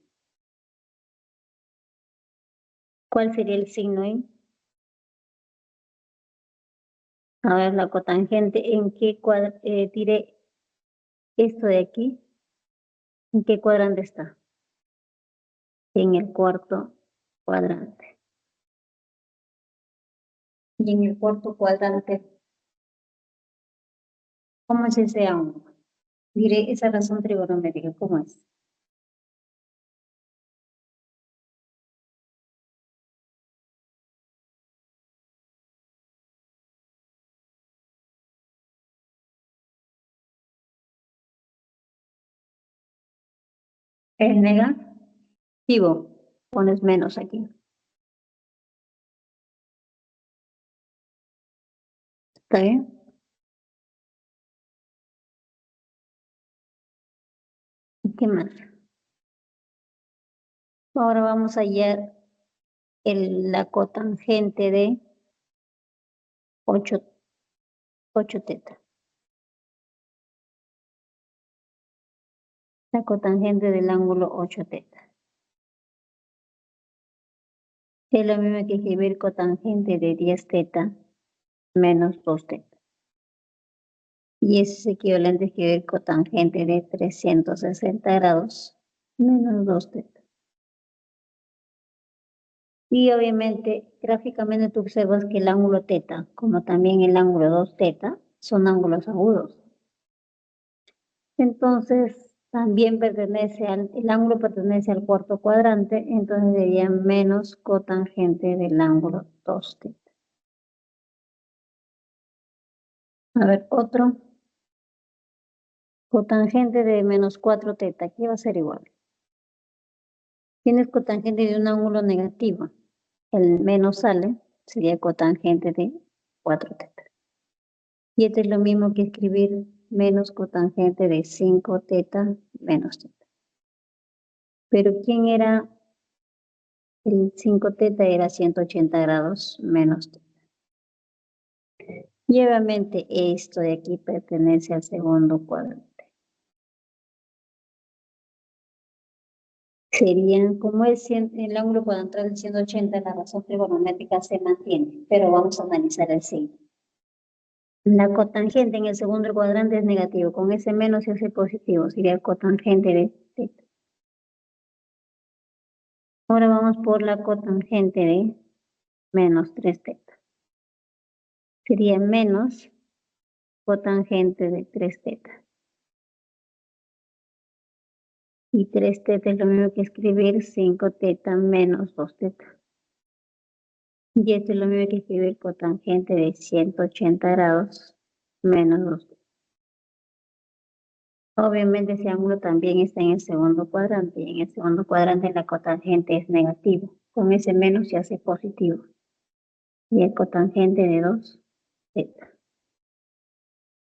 ¿Cuál sería el signo ahí? A ver, la cotangente, ¿en qué diré esto de aquí? ¿En qué cuadrante está? En el cuarto cuadrante. Y en el cuarto cuadrante, ¿cómo es ese ángulo? Diré esa razón trigonométrica, ¿cómo es? Es negativo. Pones menos aquí. ¿Está bien? ¿Y qué más? Ahora vamos a hallar la cotangente de 8 θ. La cotangente del ángulo 8θ. Es lo mismo que escribir cotangente de 10θ menos 2θ. Y eso es equivalente a escribir cotangente de 360 grados menos 2θ. Y obviamente, gráficamente tú observas que el ángulo θ, como también el ángulo 2θ, son ángulos agudos. Entonces, también el ángulo pertenece al cuarto cuadrante, entonces sería menos cotangente del ángulo 2θ. A ver, otro. Cotangente de menos 4θ, aquí va a ser igual. Tienes cotangente de un ángulo negativo. El menos sale, sería cotangente de 4θ. Y esto es lo mismo que escribir menos cotangente de 5 teta menos teta. Pero ¿quién era? El 5 teta era 180 grados menos teta. Y obviamente esto de aquí pertenece al segundo cuadrante. Serían, como el ángulo cuadrantal de 180, la razón trigonométrica se mantiene, pero vamos a analizar el signo. La cotangente en el segundo cuadrante es negativo, con ese menos y ese positivo, sería el cotangente de teta. Ahora vamos por la cotangente de menos 3 teta. Sería menos cotangente de 3 teta. Y 3 teta es lo mismo que escribir 5 teta menos 2 teta. Y esto es lo mismo que escribir cotangente de 180 grados menos 2 teta. Obviamente ese ángulo también está en el segundo cuadrante, y en el segundo cuadrante la cotangente es negativo. Con ese menos se hace positivo. Y el cotangente de 2 teta.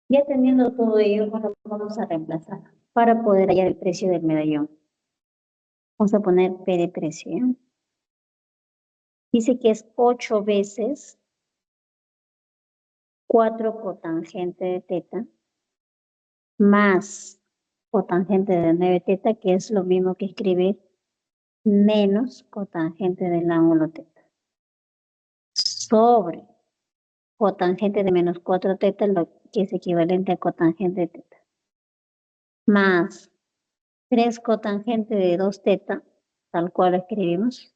Ya teniendo todo ello, bueno, vamos a reemplazar para poder hallar el precio del medallón. Vamos a poner P de precio, ¿ya? Dice que es 8 veces 4 cotangente de teta más cotangente de 9 teta, que es lo mismo que escribir menos cotangente del ángulo teta, sobre cotangente de menos 4 teta, lo que es equivalente a cotangente de teta, más 3 cotangente de 2 teta, tal cual lo escribimos,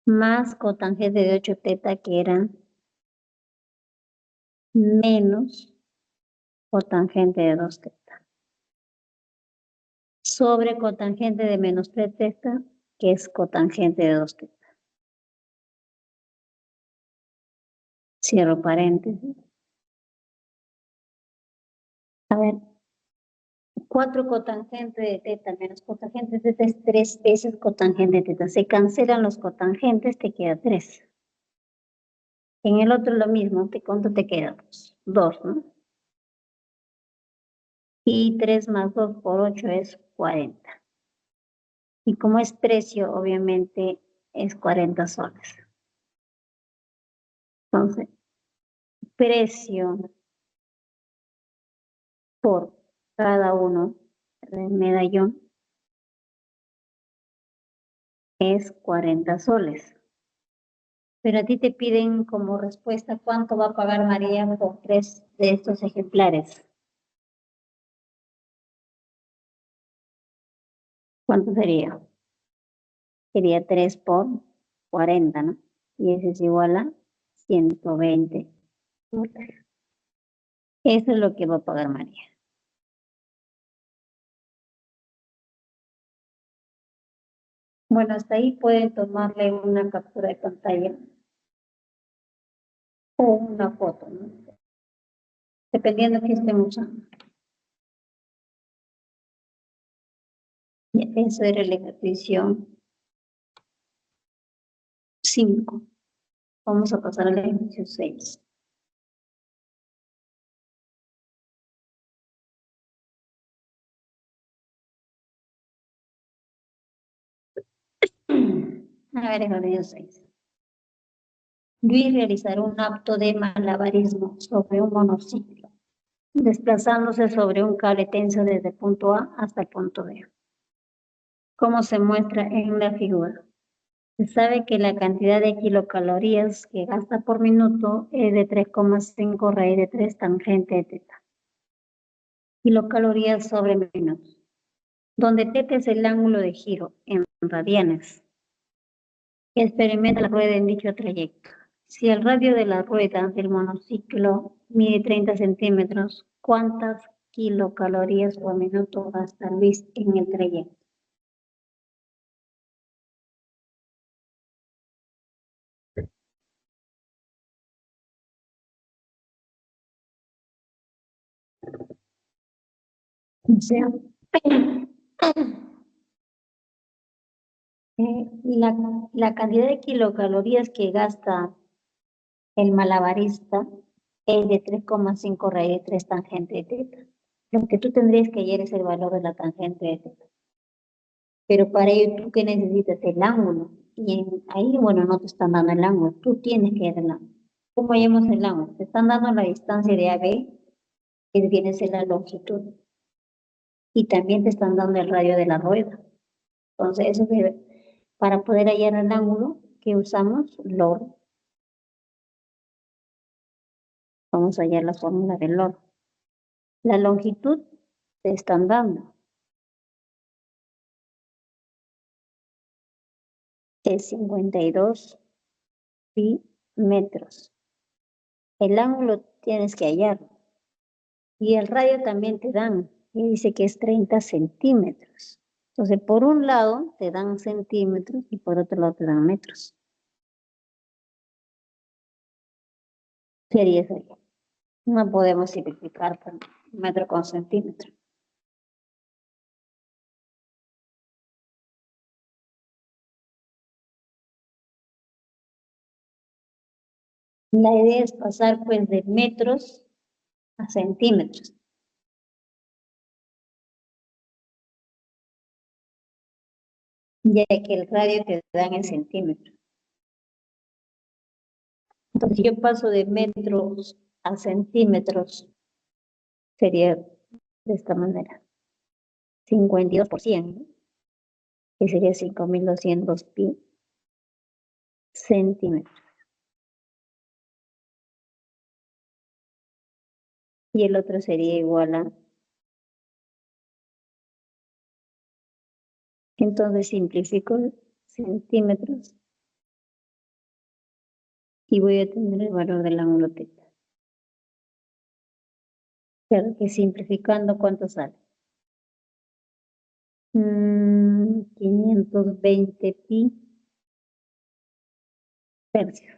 más cotangente de 8 teta, que era menos cotangente de 2 teta, sobre cotangente de menos 3 teta, que es cotangente de 2 teta. Cierro paréntesis. A ver, 4 cotangente de teta menos cotangente de teta es 3 veces cotangente de teta. Se cancelan los cotangentes, te queda 3. En el otro lo mismo, ¿cuánto te queda? 2, ¿no? Y 3 más 2 por 8 es 40. Y como es precio, obviamente es 40 soles. Entonces, precio por cada uno del medallón es 40 soles. Pero a ti te piden como respuesta cuánto va a pagar María por 3 de estos ejemplares. ¿Cuánto sería? Sería 3 por 40, ¿no? Y eso es igual a 120 soles. Eso es lo que va a pagar María. Bueno, hasta ahí pueden tomarle una captura de pantalla o una foto, ¿no? Dependiendo de qué estén usando. Eso era el ejercicio 5. Vamos a pasar al ejercicio 6. A ver, ejercicio 6. Luis realizará un acto de malabarismo sobre un monociclo, desplazándose sobre un cable tenso desde el punto A hasta el punto B. Como se muestra en la figura. Se sabe que la cantidad de kilocalorías que gasta por minuto es de 3,5 raíz de 3 tangente de teta. Kilocalorías sobre minutos. Donde teta es el ángulo de giro en radianes. Experimenta la rueda en dicho trayecto. Si el radio de la rueda del monociclo mide 30 centímetros, ¿cuántas kilocalorías por minuto gasta Luis en el trayecto? O sea, la cantidad de kilocalorías que gasta el malabarista es de 3,5 raíz de 3 tangente de teta. Lo que tú tendrías que hallar es el valor de la tangente de teta. Pero para ello, ¿tú qué necesitas? El ángulo. Y ahí, bueno, no te están dando el ángulo. Tú tienes que dar el ángulo. ¿Cómo hallamos el ángulo? Te están dando la distancia de AB, que viene a ser la longitud. Y también te están dando el radio de la rueda. Entonces, eso debe, para poder hallar el ángulo que usamos, log. Vamos a hallar la fórmula del log. La longitud te están dando. Es 52 pi metros. El ángulo tienes que hallarlo. Y el radio también te dan. Y dice que es 30 centímetros. Entonces, por un lado te dan centímetros y por otro lado te dan metros. Sería eso. No podemos simplificar por metro con centímetro. La idea es pasar pues de metros a centímetros. Ya que el radio te dan en centímetros. Entonces, si yo paso de metros a centímetros, sería de esta manera. 52%, ¿no? Que sería 5200 pi centímetros. Y el otro sería igual a... Entonces simplifico centímetros y voy a tener el valor del ángulo teta. Claro que simplificando, ¿cuánto sale? 520 pi tercios,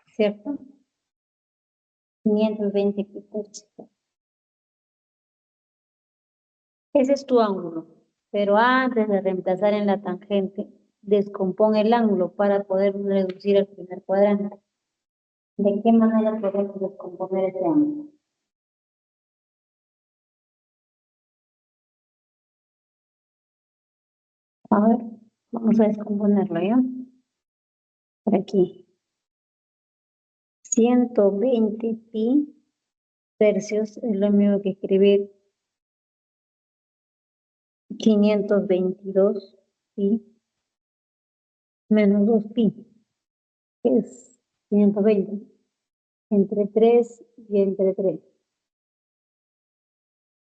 ¿cierto? 520 pi tercios. Ese es tu ángulo, pero antes de reemplazar en la tangente, descompone el ángulo para poder reducir el primer cuadrante. ¿De qué manera podemos descomponer ese ángulo? A ver, vamos a descomponerlo, ¿ya? Por aquí. 120 pi tercios es lo mismo que escribir 522 pi menos 2 pi, que es 520, entre 3 y entre 3.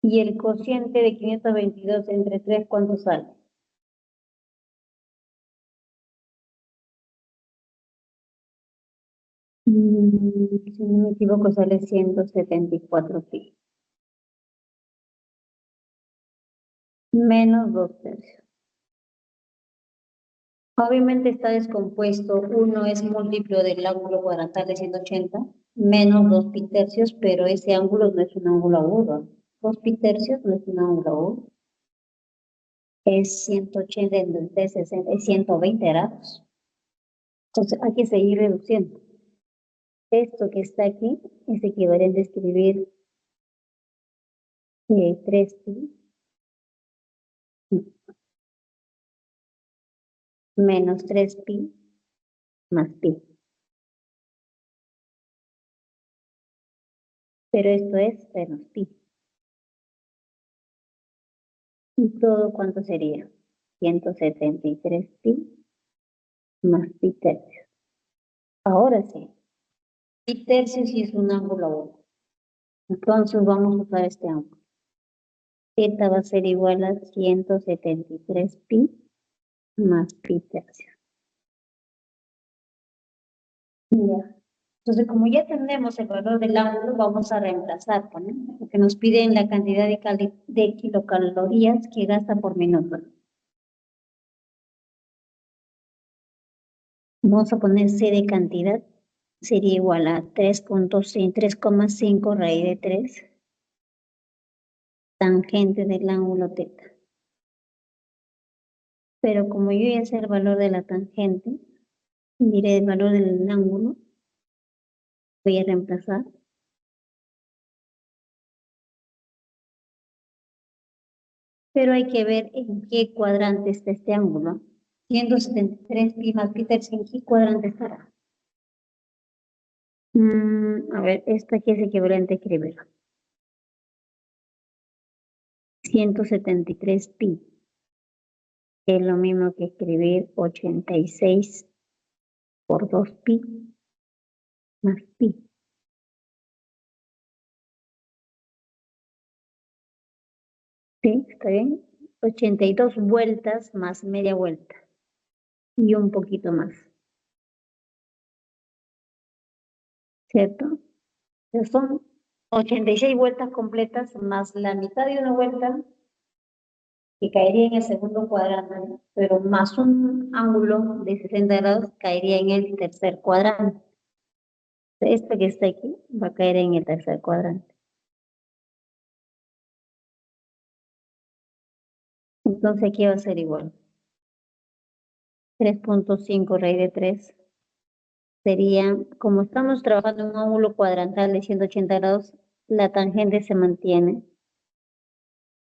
Y el cociente de 522 entre 3, ¿cuánto sale? Si no me equivoco, sale 174 pi. Menos 2 tercios. Obviamente está descompuesto. Uno es múltiplo del ángulo cuadrantal de 180, menos 2 pi tercios, pero ese ángulo no es un ángulo agudo. 2 pi tercios no es un ángulo agudo. Es 180 entre 60, es 120 grados. Entonces hay que seguir reduciendo. Esto que está aquí es equivalente a escribir 3 pi menos 3 pi más pi. Pero esto es menos pi. ¿Y todo cuánto sería? 173 pi más pi tercios. Ahora sí. Pi tercios sí es un ángulo agudo. Entonces vamos a usar este ángulo. Θ va a ser igual a 173 pi más pi tercios. Ya. Entonces, como ya tenemos el valor del ángulo, vamos a reemplazar, ¿no? Porque nos piden la cantidad de kilocalorías que gasta por minuto. Vamos a poner C de cantidad, sería igual a 3,5 raíz de 3 tangente del ángulo teta. Pero como yo ya sé el valor de la tangente, diré el valor del ángulo, Voy a reemplazar. Pero hay que ver en qué cuadrante está este ángulo. 173 pi más pi tercio, ¿en qué cuadrante estará? A ver, esto aquí es equivalente a escribir. 173 pi. Es lo mismo que escribir 86 por 2 pi más pi. ¿Sí? ¿Está bien? 82 vueltas más media vuelta. Y un poquito más. ¿Cierto? Entonces son 86 vueltas completas más la mitad de una vuelta que caería en el segundo cuadrante, pero más un ángulo de 60 grados caería en el tercer cuadrante. Este que está aquí va a caer en el tercer cuadrante. Entonces aquí va a ser igual. 3.5 raíz de 3 sería, como estamos trabajando en un ángulo cuadrantal de 180 grados, la tangente se mantiene.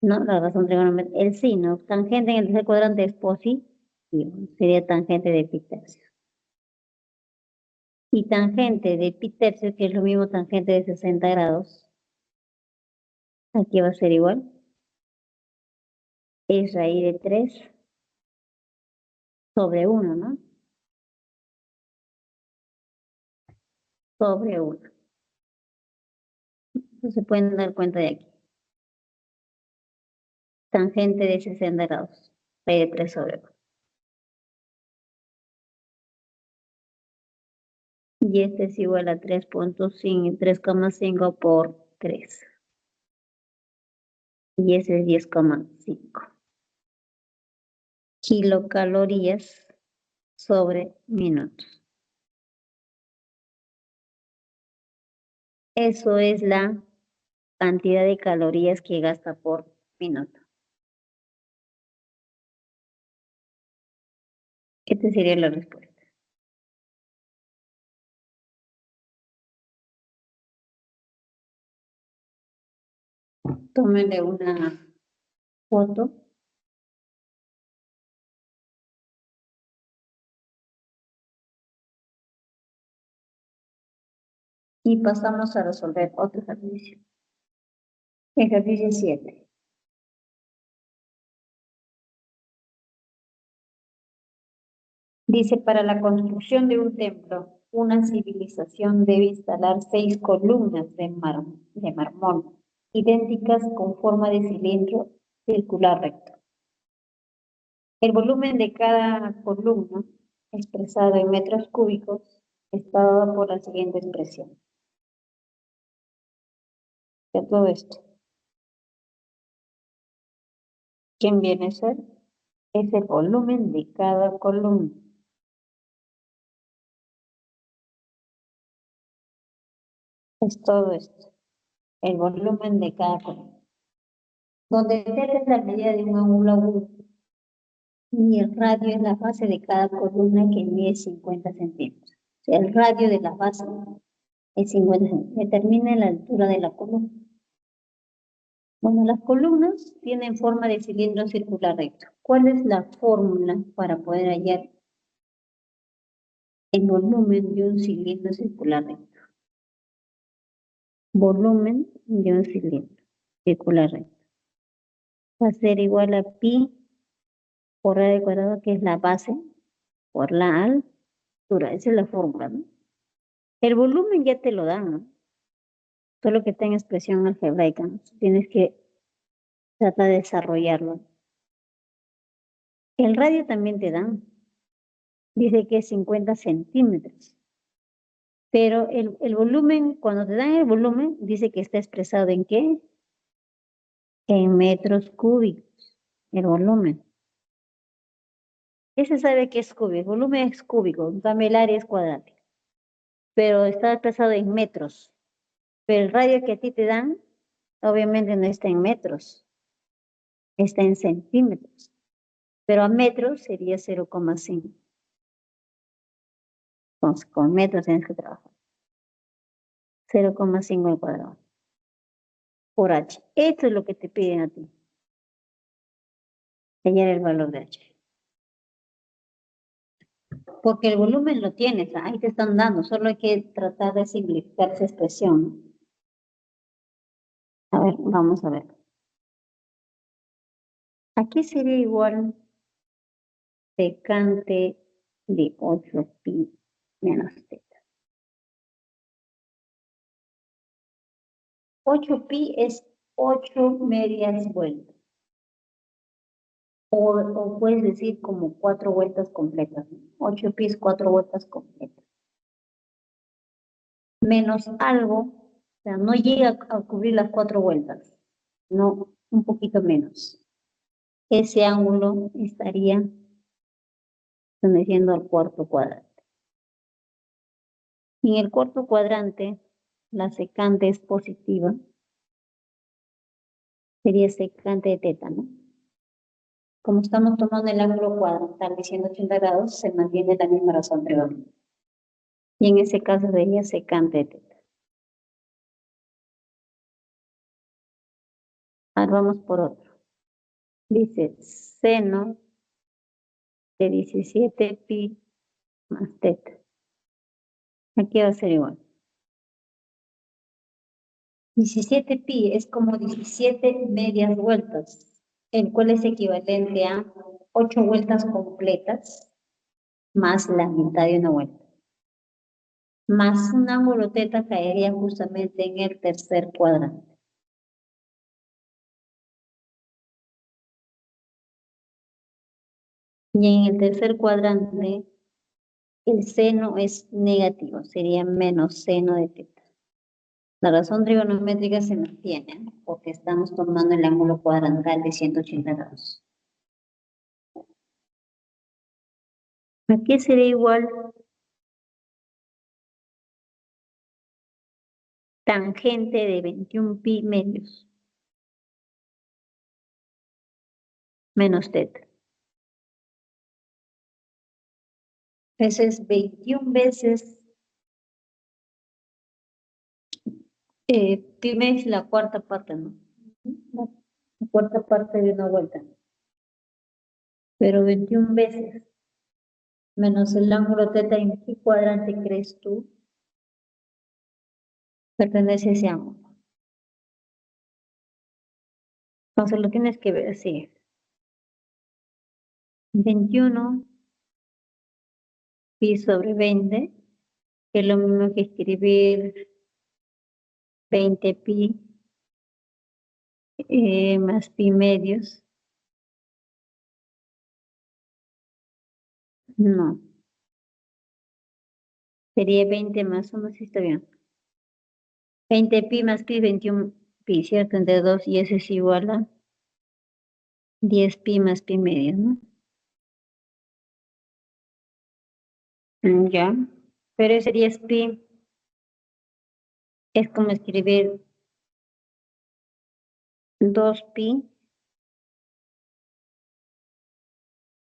¿No? La razón trigonométrica, el sino, tangente en el tercer cuadrante es positivo, sería tangente de pi tercio. Y tangente de pi tercio, que es lo mismo tangente de 60 grados, aquí va a ser igual. Es raíz de 3 sobre 1, ¿no? Sobre 1. Entonces se pueden dar cuenta de aquí. Tangente de 60 grados, raíz de 3 sobre 1. Y este es igual a 3.5 por 3. Y ese es 10,5 kilocalorías sobre minutos. Eso es la cantidad de calorías que gasta por minuto. Esta sería la respuesta. Tómenle una foto. Y pasamos a resolver otro ejercicio. Ejercicio 7. Dice, para la construcción de un templo, una civilización debe instalar 6 columnas de mármol, idénticas con forma de cilindro circular recto. El volumen de cada columna, expresado en metros cúbicos, está dado por la siguiente expresión. De todo esto. ¿Quién viene a ser? Es el volumen de cada columna. Es todo esto. El volumen de cada columna. Donde Z es la medida de un ángulo agudo y el radio es la base de cada columna que mide 50 centímetros. O sea, el radio de la base es 50 centímetros. Determina la altura de la columna. Bueno, las columnas tienen forma de cilindro circular recto. ¿Cuál es la fórmula para poder hallar el volumen de un cilindro circular recto? Volumen de un cilindro circular recto va a ser igual a pi por radio cuadrado, que es la base, por la altura. Esa es la fórmula, ¿no? El volumen ya te lo dan, ¿no? Solo que está en expresión algebraica, ¿no? Tienes que tratar de desarrollarlo. El radio también te dan. Dice que es 50 centímetros. Pero el volumen, cuando te dan el volumen, dice que está expresado ¿en qué? En metros cúbicos, el volumen. Ese sabe que es cúbico, el volumen es cúbico, en cambio el área es cuadrática. Pero está expresado en metros. Pero el radio que a ti te dan, obviamente no está en metros, está en centímetros. Pero a metros sería 0,5. Entonces, con metros tienes que trabajar. 0,5 al cuadrado por h. Esto es lo que te piden a ti. Hallar el valor de h. Porque el volumen lo tienes, ahí te están dando, solo hay que tratar de simplificar esa expresión. A ver, vamos a ver. Aquí sería igual secante de 8pi menos teta. 8pi es 8 medias vueltas. O puedes decir como 4 vueltas completas. 8pi es 4 vueltas completas. Menos algo, o sea, no llega a cubrir las 4 vueltas. No, un poquito menos. Ese ángulo estaría perteneciendo al cuarto cuadrante. En el cuarto cuadrante, la secante es positiva. Sería secante de teta, ¿no? Como estamos tomando el ángulo cuadrantal de 180 grados, se mantiene la misma razón trigonométrica. Y en ese caso sería secante de teta. Ahora vamos por otro. Dice seno de 17pi más teta. Aquí va a ser igual. 17pi es como 17 medias vueltas, el cual es equivalente a 8 vueltas completas más la mitad de una vuelta. Más un ángulo teta caería justamente en el tercer cuadrante. Y en el tercer cuadrante, el seno es negativo, sería menos seno de teta. La razón trigonométrica se mantiene, porque estamos tomando el ángulo cuadrantal de 180 grados. Aquí sería igual tangente de 21pi medios menos teta. Eso es 21 veces pi medio es la cuarta parte, ¿no? La cuarta parte de una vuelta. Pero 21 veces menos el ángulo teta, ¿en qué cuadrante crees tú pertenece ese ángulo? Entonces lo tienes que ver así. 21 pi sobre 20, que es lo mismo que escribir 20 pi más pi medios. No. Sería 20 más 1, si está bien. 20 pi más pi, 21 pi, ¿cierto? Entre 2 y ese es igual a 10 pi más pi medio, ¿no? Ya. Pero ese 10 pi es como escribir 2 pi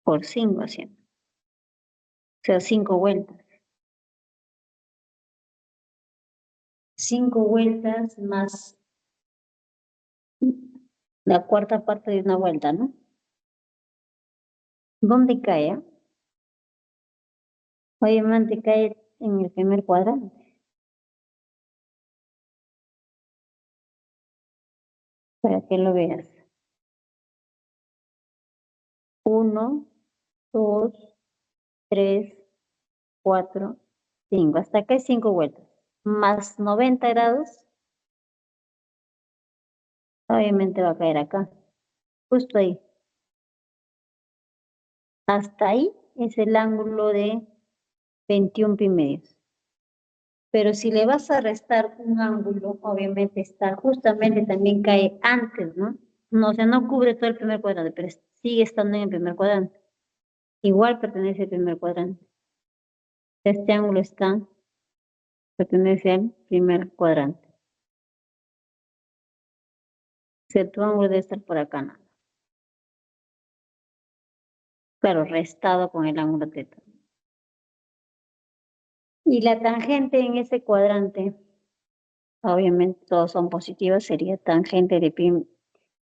por 5 haciendo. O sea, 5 vueltas. 5 vueltas más la cuarta parte de una vuelta, ¿no? ¿Dónde cae? Obviamente cae en el primer cuadrante. Para que lo veas. 1, 2, 3, 4, 5. Hasta acá hay 5 vueltas. Más 90 grados. Obviamente va a caer acá. Justo ahí. Hasta ahí es el ángulo de 21 pi medios. Pero si le vas a restar un ángulo, obviamente está justamente también cae antes, ¿no? No, o sea, no cubre todo el primer cuadrante, pero sigue estando en el primer cuadrante. Igual pertenece al primer cuadrante. Este ángulo pertenece al primer cuadrante. O sea, tu ángulo debe estar por acá, ¿no? Claro, restado con el ángulo teta. Y la tangente en ese cuadrante Obviamente todos son positivos, sería tangente de pi.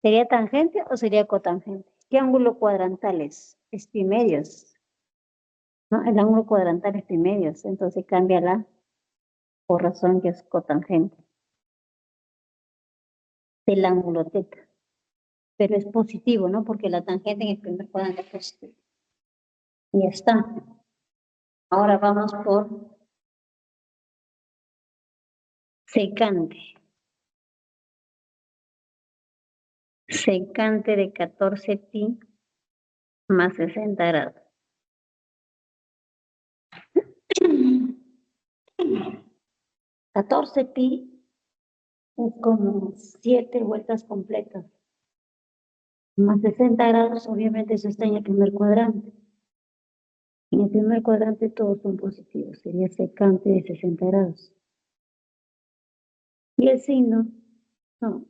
¿Sería tangente o sería cotangente? ¿Qué ángulo cuadrantal es? Es pi medios, ¿no? El ángulo cuadrantal es pi medios, entonces cámbiala por razón que es cotangente del ángulo teta. Pero es positivo, ¿no? Porque la tangente en el primer cuadrante es positiva. Y ya está. Ahora vamos por secante. Secante de 14 pi más 60 grados. 14 pi es como 7 vueltas completas. Más 60 grados, obviamente eso está en el primer cuadrante. En el primer cuadrante todos son positivos, sería secante de 60 grados. Y el signo, no,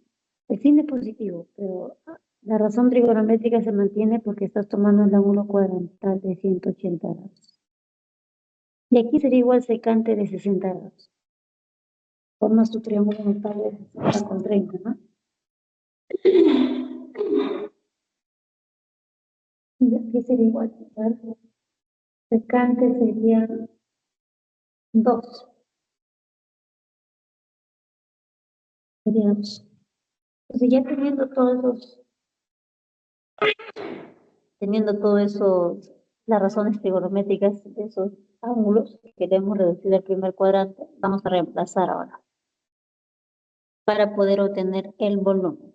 el signo es positivo, pero la razón trigonométrica se mantiene porque estás tomando el ángulo cuadrantal de 180 grados. Y aquí sería igual secante de 60 grados. Formas tu triángulo notable de 60 con 30, ¿no? Y aquí sería igual, ¿verdad? Secante sería 2. Sería 2. Entonces ya teniendo todo eso, las razones trigonométricas de esos ángulos que queremos reducir al primer cuadrante, vamos a reemplazar ahora para poder obtener el volumen.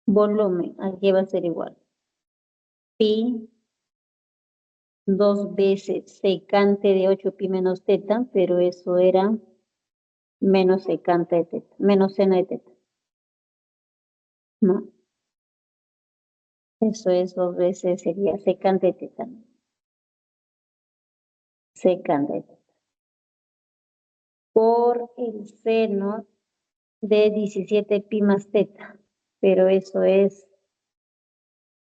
Volumen, aquí va a ser igual. Pi, 2 veces secante de 8 pi menos teta, pero eso era menos secante de teta, menos seno de teta. ¿No? Eso es 2 veces, sería secante de teta. ¿No? Secante de teta. Por el seno de 17 pi más teta, pero eso es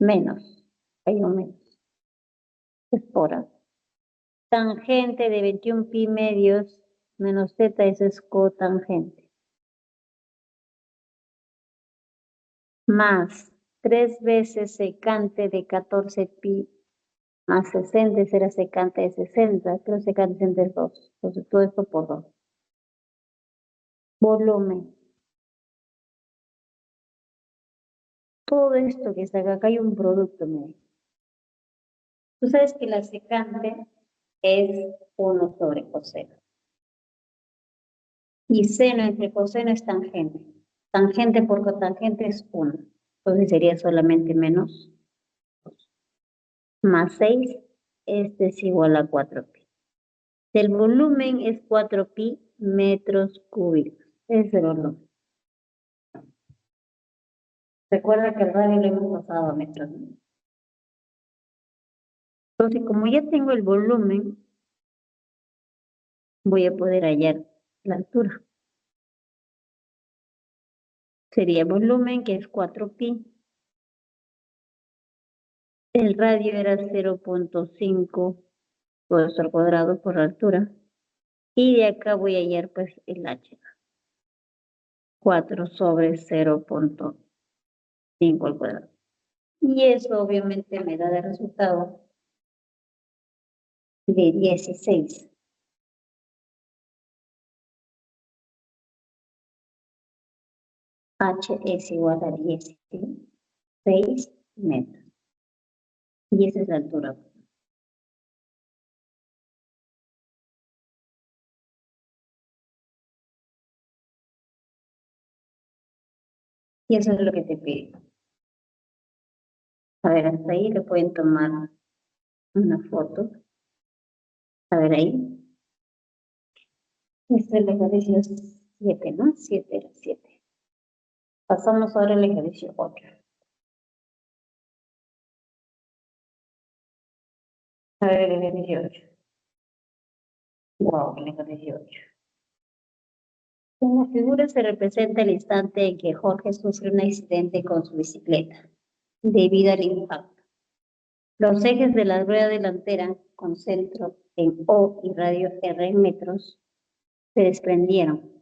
menos, hay un menos, es por A. Tangente de 21 pi medios menos teta, eso es cotangente. Más 3 veces secante de 14 pi más 60 será secante de 60, pero secante de 2, entonces todo esto por 2. Volumen. Todo esto que está acá hay un producto medio. Tú sabes que la secante es 1 sobre coseno. Y seno entre coseno es tangente. Tangente por cotangente es 1. Entonces sería solamente menos 2. Más 6, este es igual a 4 pi. El volumen es 4 pi metros cúbicos. Ese es el volumen. Recuerda que el radio lo hemos pasado a metros, ¿no? Entonces, como ya tengo el volumen, voy a poder hallar la altura. Sería volumen, que es 4 pi. El radio era 0.5 todo esto al cuadrado por la altura. Y de acá voy a hallar pues el h. 4 sobre 0.5 al cuadrado. Y eso obviamente me da de resultado de 16. H es igual a 16 metros. Y esa es la altura. Y eso es lo que te pido. A ver, hasta ahí le pueden tomar una foto. A ver ahí. Este es el ejercicio 7, ¿no? 7 era 7. Pasamos ahora al ejercicio 8. A ver el ejercicio 8. Wow, el ejercicio 8. En la figura se representa el instante en que Jorge sufre un accidente con su bicicleta, debido al impacto. Los ejes de la rueda delantera, con centro en O y radio R en metros, se desprendieron.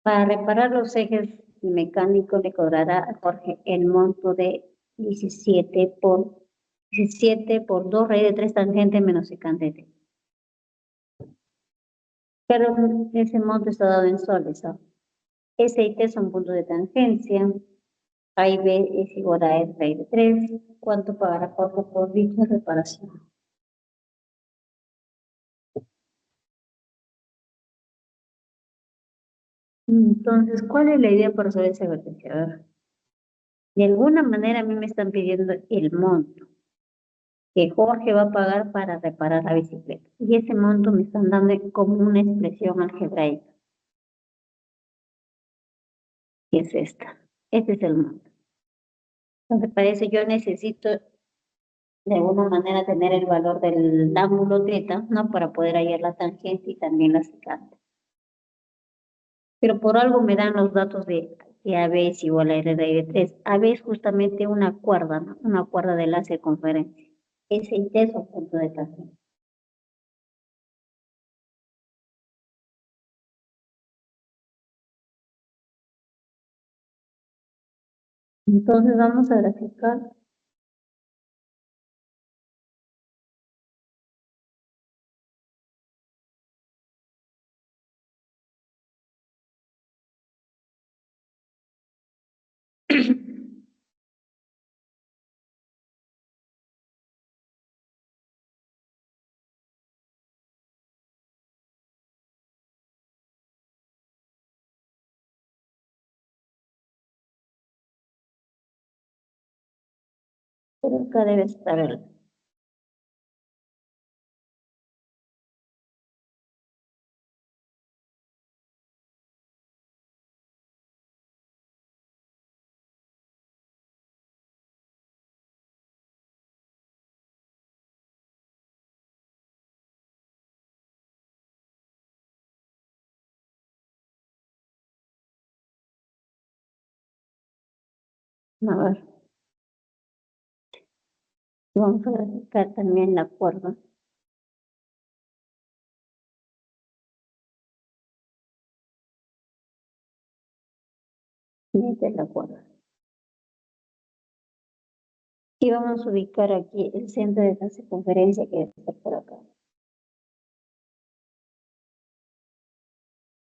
Para reparar los ejes mecánicos le cobrará a Jorge el monto de 17 por 2 raíz de 3 tangente menos secante de. Pero ese monto está dado en soles, ¿sabes? S y T son puntos de tangencia. A y B es igual a R raíz de 3. ¿Cuánto pagará Jorge por dicha reparación? Entonces, ¿cuál es la idea para resolver ese ejercicio? A ver, de alguna manera a mí me están pidiendo el monto que Jorge va a pagar para reparar la bicicleta. Y ese monto me están dando como una expresión algebraica, que es esta. Este es el monto. Entonces, para eso yo necesito de alguna manera tener el valor del ángulo teta, ¿no? Para poder hallar la tangente y también la secante. Pero por algo me dan los datos de que AB es igual a R raíz de 3. AB es justamente una cuerda, ¿no? Una cuerda de la circunferencia. S y T son puntos de tangente. Entonces vamos a graficar. Pero acá debe estar el. A ver, vamos a graficar también la cuerda. Y esta es la cuerda. Y vamos a ubicar aquí el centro de la circunferencia que debe estar por acá.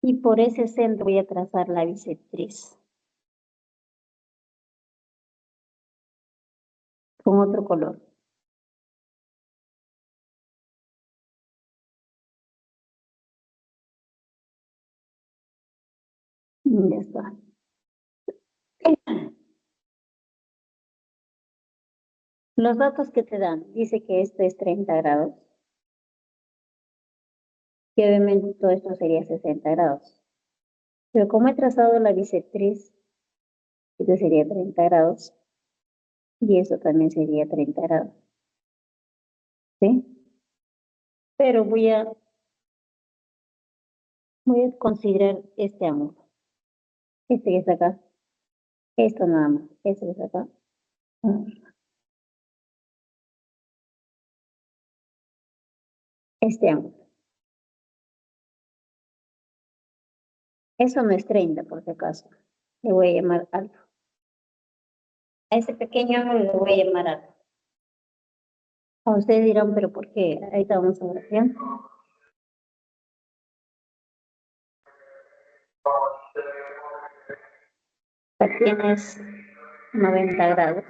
Y por ese centro voy a trazar la bisectriz con otro color. Ya está. Los datos que te dan, dice que esto es 30 grados, y obviamente todo esto sería 60 grados. Pero como he trazado la bisectriz, esto sería 30 grados, y eso también sería 30 grados. ¿Sí? Pero voy a considerar este ángulo. Este que está acá. Esto nada más. Este que está acá. Este ángulo. Eso no es 30, por si acaso. Le voy a llamar alfa. A ese pequeño ángulo le voy a llamar alfa. A ustedes dirán, pero ¿por qué? Ahorita vamos a ver, ¿bien? Acá tienes 90 grados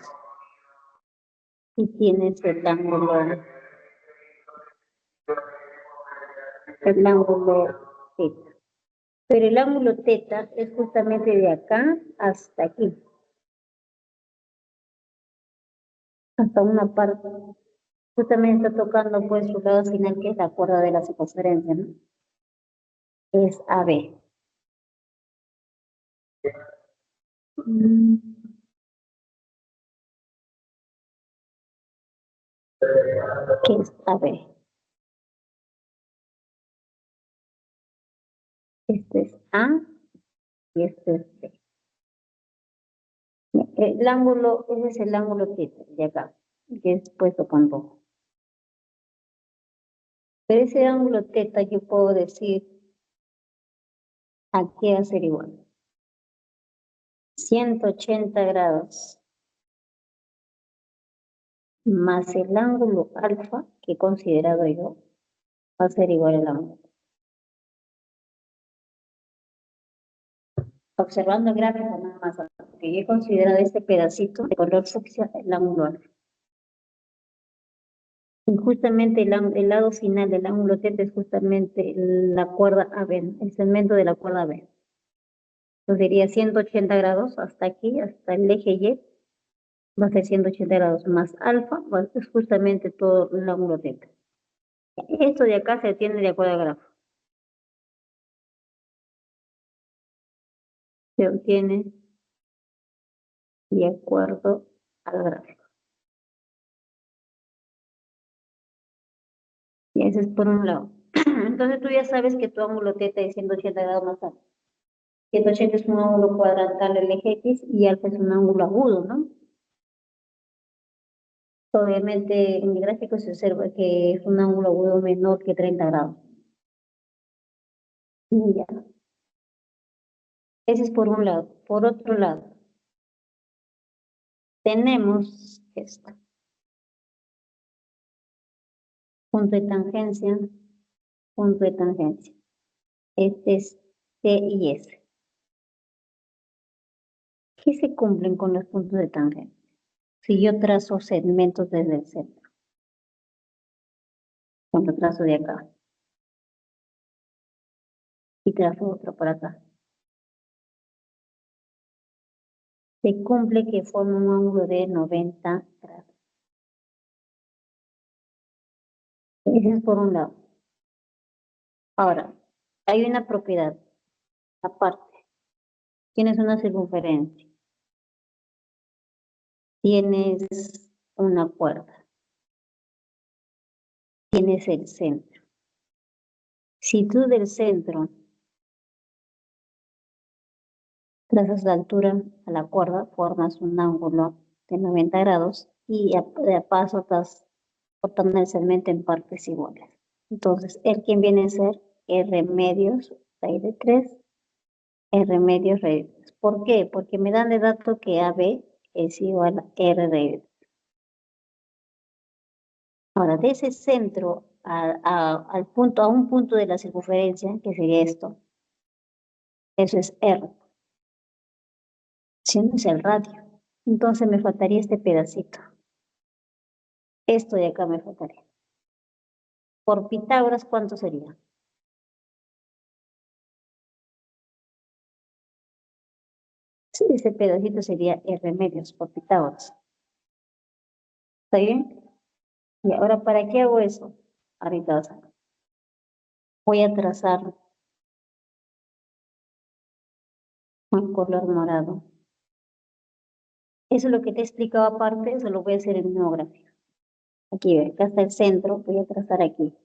y tienes el ángulo teta. Pero el ángulo teta es justamente de acá hasta aquí, hasta una parte. Justamente está tocando pues su lado final, que es la cuerda de la circunferencia, ¿no? Es AB. ¿Qué es AB? Este es A y este es B. El ángulo, ese es el ángulo teta de acá, que es puesto con rojo. Pero ese ángulo teta yo puedo decir Aquí va a ser igual. 180 grados más el ángulo alfa que he considerado yo va a ser igual al ángulo. Observando el gráfico nada más, porque yo he considerado este pedacito de color fucsia el ángulo alfa. Y justamente el lado final del ángulo θ es justamente la cuerda AB, el segmento de la cuerda B. Entonces sería 180 grados hasta aquí, hasta el eje Y, va a ser 180 grados más alfa, es justamente todo el ángulo θ. Esto de acá se tiene de acuerdo al gráfico. Se obtiene de acuerdo al gráfico. Y ese es por un lado. Entonces tú ya sabes que tu ángulo θ es 180 grados más alfa. 180 es un ángulo cuadrantal del eje X y alfa es un ángulo agudo, ¿no? Obviamente en el gráfico se observa que es un ángulo agudo menor que 30 grados. Y ya. Ese es por un lado. Por otro lado, tenemos esto. Punto de tangencia, punto de tangencia. Este es T y S. ¿Qué se cumplen con los puntos de tangencia? Si yo trazo segmentos desde el centro, cuando trazo de acá, y trazo otro por acá, se cumple que forma un ángulo de 90 grados. Ese es por un lado. Ahora, hay una propiedad aparte. Tienes una circunferencia, tienes una cuerda, tienes el centro. Si tú del centro trazas la altura a la cuerda, formas un ángulo de 90 grados y de paso estás cortando el segmento en partes iguales. Entonces, el quien viene a ser R medios raíz de 3, R medios raíz de 3. ¿Por qué? Porque me dan de dato que AB es igual a R raíz de 3. Ahora, de ese centro al punto, a un punto de la circunferencia, que sería esto, eso es R, si no es el radio. Entonces me faltaría este pedacito. Esto de acá me faltaría. Por Pitágoras, ¿cuánto sería? Sí, ese pedacito sería R medios por Pitágoras. ¿Está bien? Y ahora, ¿para qué hago eso? Ahorita vas a ver. Voy a trazar un color morado. Eso es lo que te he explicado aparte, eso lo voy a hacer en un nuevo gráfico. Aquí, acá está el centro, voy a trazar aquí.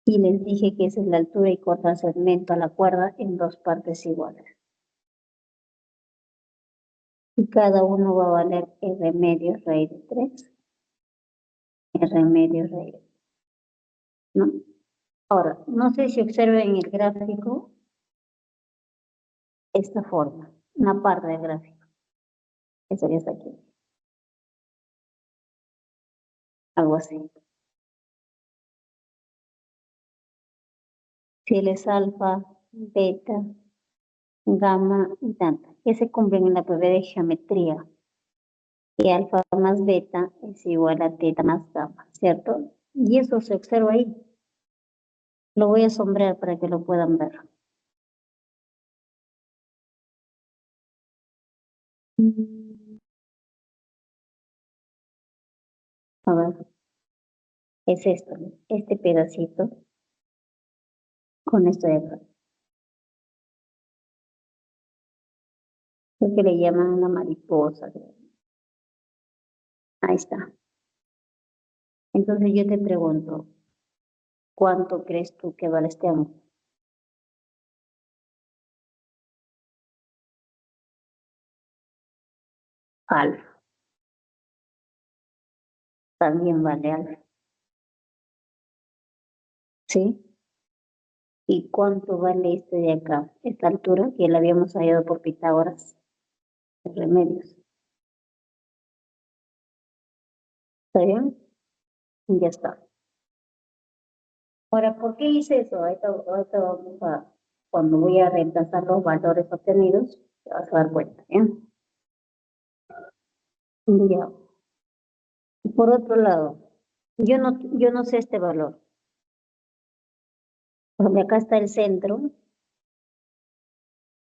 Y les dije que esa es la altura y corta segmento a la cuerda en dos partes iguales. Y cada uno va a valer R medios raíz de 3, R medios raíz de 3, ¿no? Ahora, no sé si observen en el gráfico esta forma, una parte del gráfico. Eso ya está aquí. Algo así. Si él es alfa, beta, gamma y tanta, que se cumplen en la prueba de geometría. Y alfa más beta es igual a teta más gamma, ¿cierto? Y eso se observa ahí. Lo voy a sombrear para que lo puedan ver. A ver, es esto, este pedacito con esto de acá. Lo que le llaman una mariposa. Ahí está. Entonces yo te pregunto, ¿cuánto crees tú que vale este ángulo? Alfa. También vale alfa. ¿sí? ¿Y cuánto vale este de acá? Esta altura que la habíamos hallado por Pitágoras, los remedios. ¿Está bien? Ya está. Ahora, ¿por qué hice eso? Ahorita vamos a, cuando voy a reemplazar los valores obtenidos, te vas a dar cuenta, ¿bien? Ya. Y por otro lado, yo no sé este valor. Porque acá está el centro,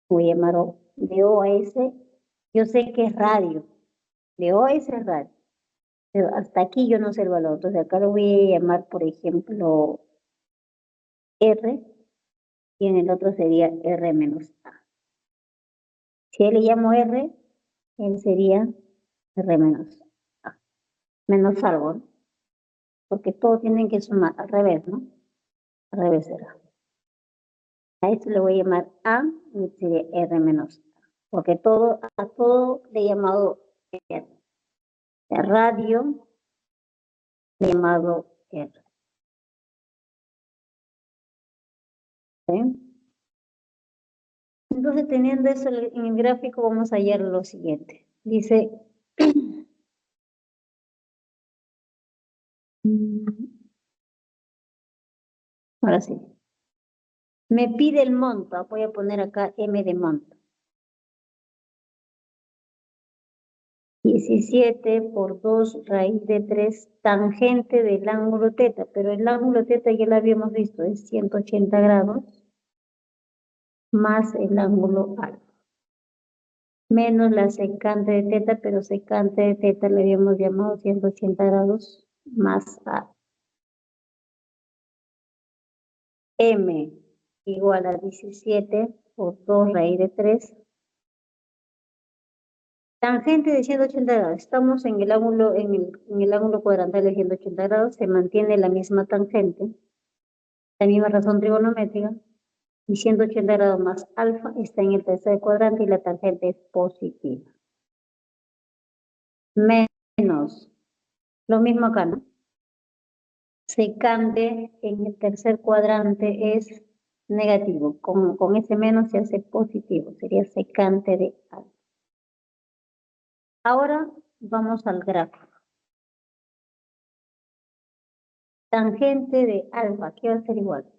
voy a llamar de O a S, yo sé que es radio, de O a S es radio, pero hasta aquí yo no sé el valor, entonces acá lo voy a llamar, por ejemplo, R, y en el otro sería R menos A. Si le llamo R, él sería R menos A, menos algo, ¿no? Porque todos tienen que sumar al revés, ¿no? Al revés será. A esto le voy a llamar A, y sería R menos A, porque a todo le he llamado R. Radio llamado R. ¿Sí? Entonces, teniendo eso en el gráfico, vamos a hallar lo siguiente. Dice, ahora sí, me pide el monto, voy a poner acá M de monto. 17 por 2 raíz de 3 tangente del ángulo teta, pero el ángulo teta ya lo habíamos visto, es 180 grados más el ángulo alfa, menos la secante de teta, pero secante de teta le habíamos llamado 180 grados más A. M igual a 17 por 2 raíz de 3. Tangente de 180 grados. Estamos en el ángulo, en el ángulo cuadrantal de 180 grados. Se mantiene la misma tangente, la misma razón trigonométrica. Y 180 grados más alfa está en el tercer cuadrante y la tangente es positiva. Menos. Lo mismo acá, ¿no? Secante en el tercer cuadrante es negativo. Con ese menos se hace positivo. Sería secante de alfa. Ahora vamos al gráfico. Tangente de alfa, ¿qué va a ser igual?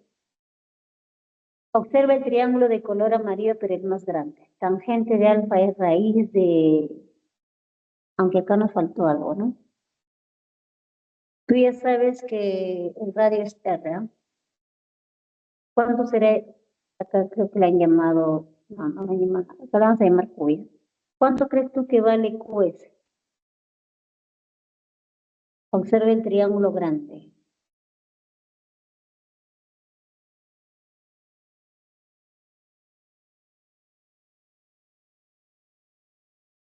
Observa el triángulo de color amarillo, pero es más grande. Tangente de alfa es raíz de... Aunque acá nos faltó algo, ¿no? Tú ya sabes que el radio es R, ¿eh? ¿Cuánto será? Acá creo que la han llamado... No, no la han llamado. Acá la vamos a llamar Q. ¿Cuánto crees tú que vale QS? Observa el triángulo grande.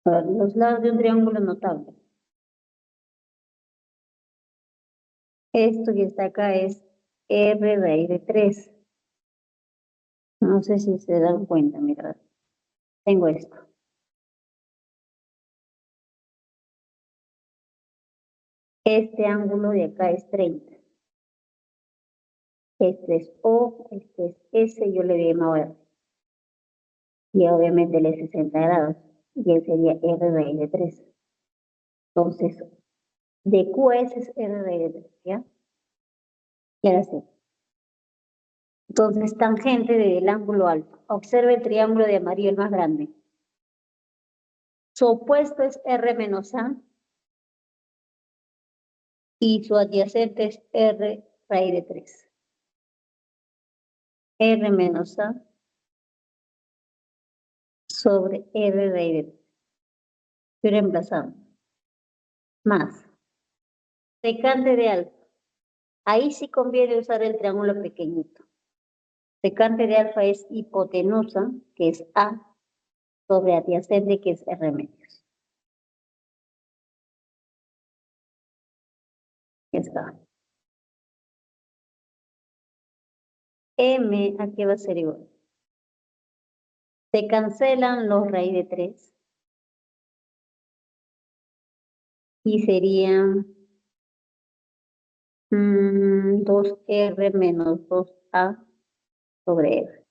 Los lados de un triángulo notable. Esto que está acá es R raíz de 3. No sé si se dan cuenta, mirad. Tengo esto. Este ángulo de acá es 30. Este es O, este es S, yo le voy a llamar R. Y obviamente él es 60 grados. Y él sería R raíz de 3. Entonces, de QS es R raíz de 3, ¿ya? Y ahora sí. Entonces, tangente del ángulo alfa. Observe el triángulo de amarillo, el más grande. Su opuesto es R menos A. Y su adyacente es R raíz de 3. R menos A sobre R raíz de 3. Estoy reemplazando. Más. Secante de alfa. Ahí sí conviene usar el triángulo pequeñito. Secante de alfa es hipotenusa, que es A, sobre adyacente, que es R medios. Ya está. M, ¿a qué va a ser igual? Se cancelan los raíz de 3. Y serían 2 2R menos 2A sobre R.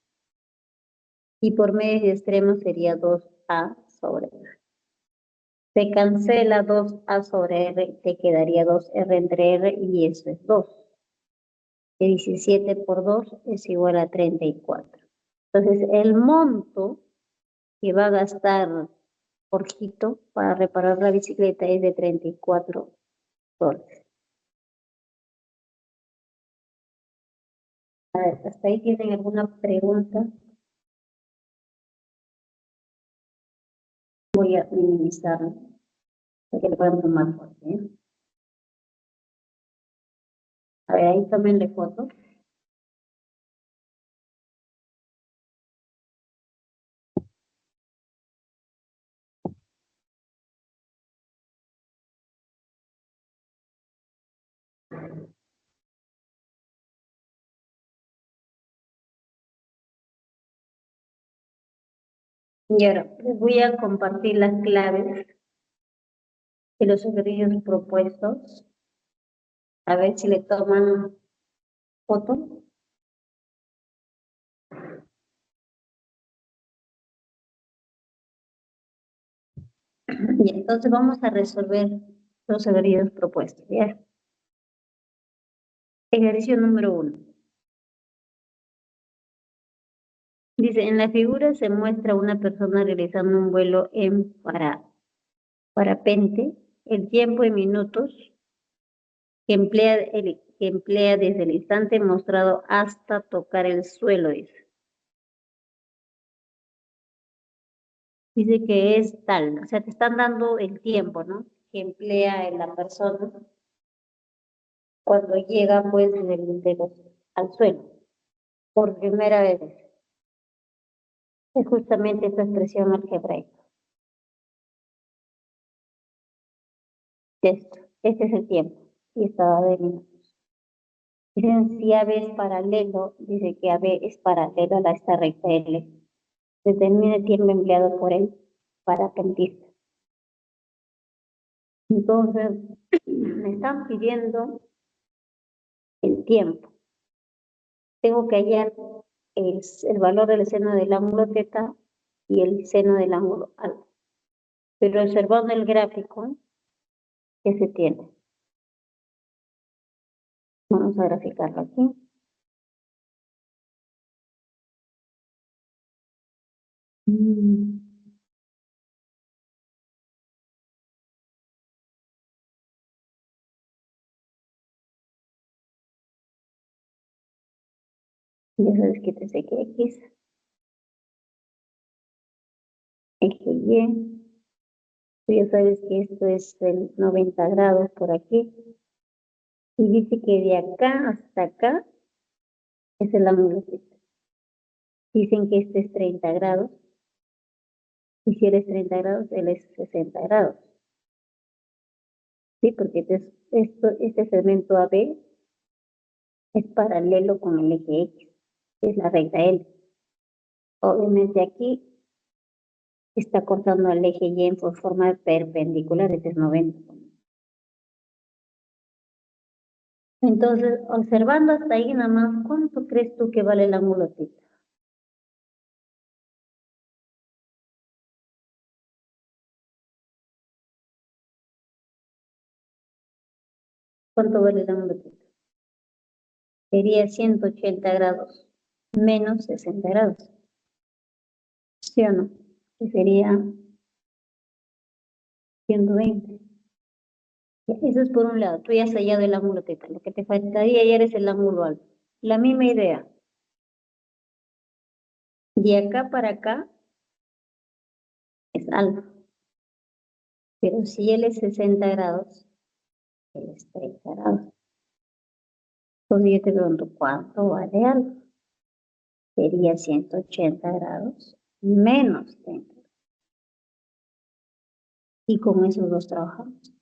Y por medio de extremos sería 2A sobre R. Se cancela 2A sobre R y te quedaría 2R entre R y eso es 2. 17 por 2 es igual a 34. Entonces el monto que va a gastar Jorgito para reparar la bicicleta es de 34 dólares. A ver, ¿hasta ahí tienen alguna pregunta? Voy a minimizarlo para que lo puedan tomar fuerte, ¿eh? A ver, ahí tómenle foto. Y ahora les voy a compartir las claves de los ejercicios propuestos. A ver si le toman foto. Y entonces vamos a resolver los ejercicios propuestos, ¿ya? Ejercicio número 1. Dice, en la figura se muestra una persona realizando un vuelo en parapente, el tiempo en minutos que emplea desde el instante mostrado hasta tocar el suelo, dice. Dice que es tal, o sea, te están dando el tiempo, ¿no? Que emplea en la persona cuando llega, pues, al suelo, por primera vez. Es justamente esta expresión algebraica. Este es el tiempo, y estaba de minutos. Dicen, si AB es paralelo, dice que AB es paralelo a esta recta L. Determina el tiempo empleado por el parapentista. Entonces, me están pidiendo el tiempo. Tengo que hallar el valor del seno del ángulo θ y el seno del ángulo alfa. Pero observando el gráfico que se tiene. Vamos a graficarlo aquí. Ya sabes que te sé que X, eje Y. Tú ya sabes que esto es el 90 grados por aquí. Y dice que de acá hasta acá es el ángulo θ. Dicen que este es 30 grados. Y si él es 30 grados, él es 60 grados. Sí, porque este segmento AB es paralelo con el eje X, que es la recta L. Obviamente aquí está cortando al eje Y por forma perpendicular, este es 90. Entonces, observando hasta ahí nada más, ¿cuánto crees tú que vale el ángulo θ? ¿Cuánto vale el ángulo θ? Sería 180 grados menos 60 grados. ¿Sí o no? Que sería 120. Eso es por un lado, tú ya has hallado el ángulo θ. Lo que te faltaría hallar es el ángulo alfa. La misma idea. De acá para acá es alfa. Pero si él es 60 grados, él es 30 grados. Entonces yo te pregunto, ¿cuánto vale alfa? Sería 180 grados menos 30. Y con esos dos trabajamos.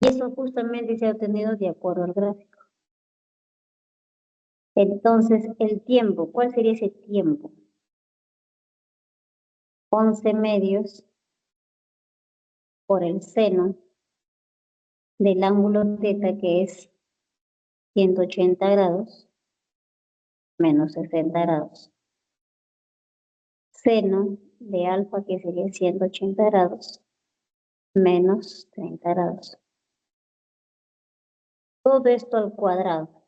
Y eso justamente se ha obtenido de acuerdo al gráfico. Entonces, el tiempo, ¿cuál sería ese tiempo? 11 medios por el seno del ángulo θ, que es 180 grados menos 60 grados. Seno de alfa, que sería 180 grados, menos 30 grados. Todo esto al cuadrado.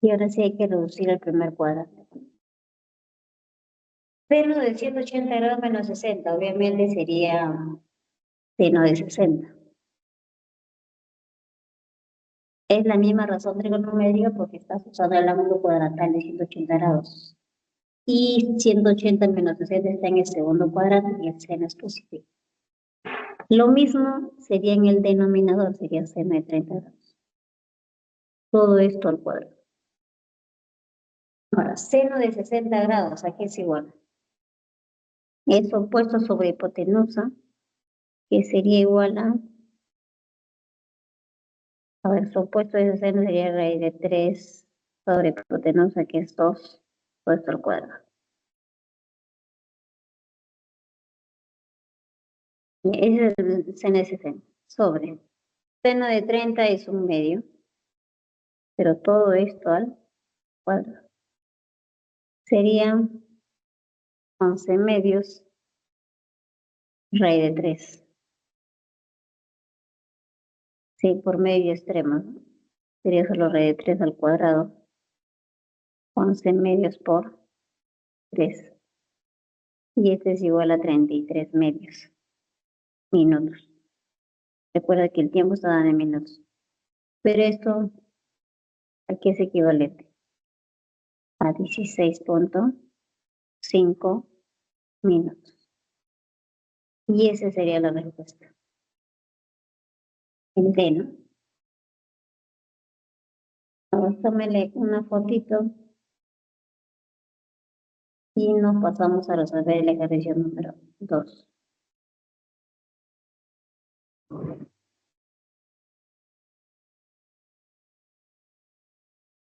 Y ahora sí hay que reducir el primer cuadrante. Seno de 180 grados menos 60, obviamente sería seno de 60. Es la misma razón trigonométrica porque estás usando el ángulo cuadrantal de 180 grados. Y 180 menos 60 está en el segundo cuadrante y el seno es positivo. Lo mismo sería en el denominador, sería seno de 30 grados. Todo esto al cuadrado. Ahora, seno de 60 grados, aquí es igual. Es opuesto sobre hipotenusa, que sería igual a ver, su opuesto de seno sería raíz de 3 sobre hipotenusa, que es 2, puesto al cuadrado. Ese es el seno de 60, sobre. Seno de 30 es un medio, pero todo esto al cuadrado. Serían 11 medios raíz de 3. Sí, por medio extremo, ¿no? Sería solo raíz de 3 al cuadrado. 11 medios por 3. Y este es igual a 33 medios minutos. Recuerda que el tiempo está dado en minutos. Pero esto aquí es equivalente a 16.5 minutos. Y esa sería la respuesta. El D, ¿no? Ahora tómele una fotito y nos pasamos a resolver el ejercicio número 2.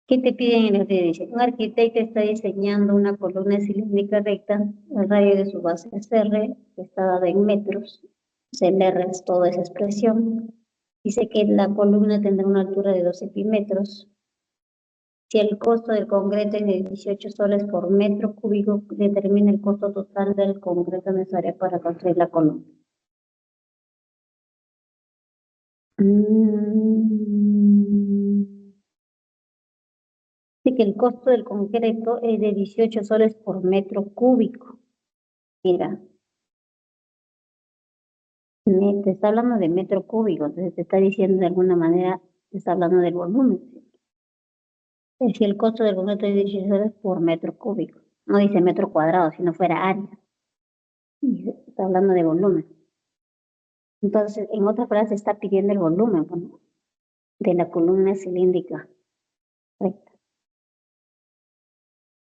¿Qué te piden en el ejercicio? Un arquitecto está diseñando una columna cilíndrica recta. El radio de su base es R, que está dado en metros. El R es toda esa expresión. Dice que la columna tendrá una altura de 12 epímetros. Si el costo del concreto es de 18 soles por metro cúbico, determina el costo total del concreto necesario para construir la columna. Dice que el costo del concreto es de 18 soles por metro cúbico. Mira, te está hablando de metro cúbico, entonces te está diciendo de alguna manera, te está hablando del volumen. Es decir, el costo del concreto es de 18 soles por metro cúbico. No dice metro cuadrado, si no fuera área. Está hablando de volumen. Entonces, en otra frase está pidiendo el volumen, ¿no?, de la columna cilíndrica recta.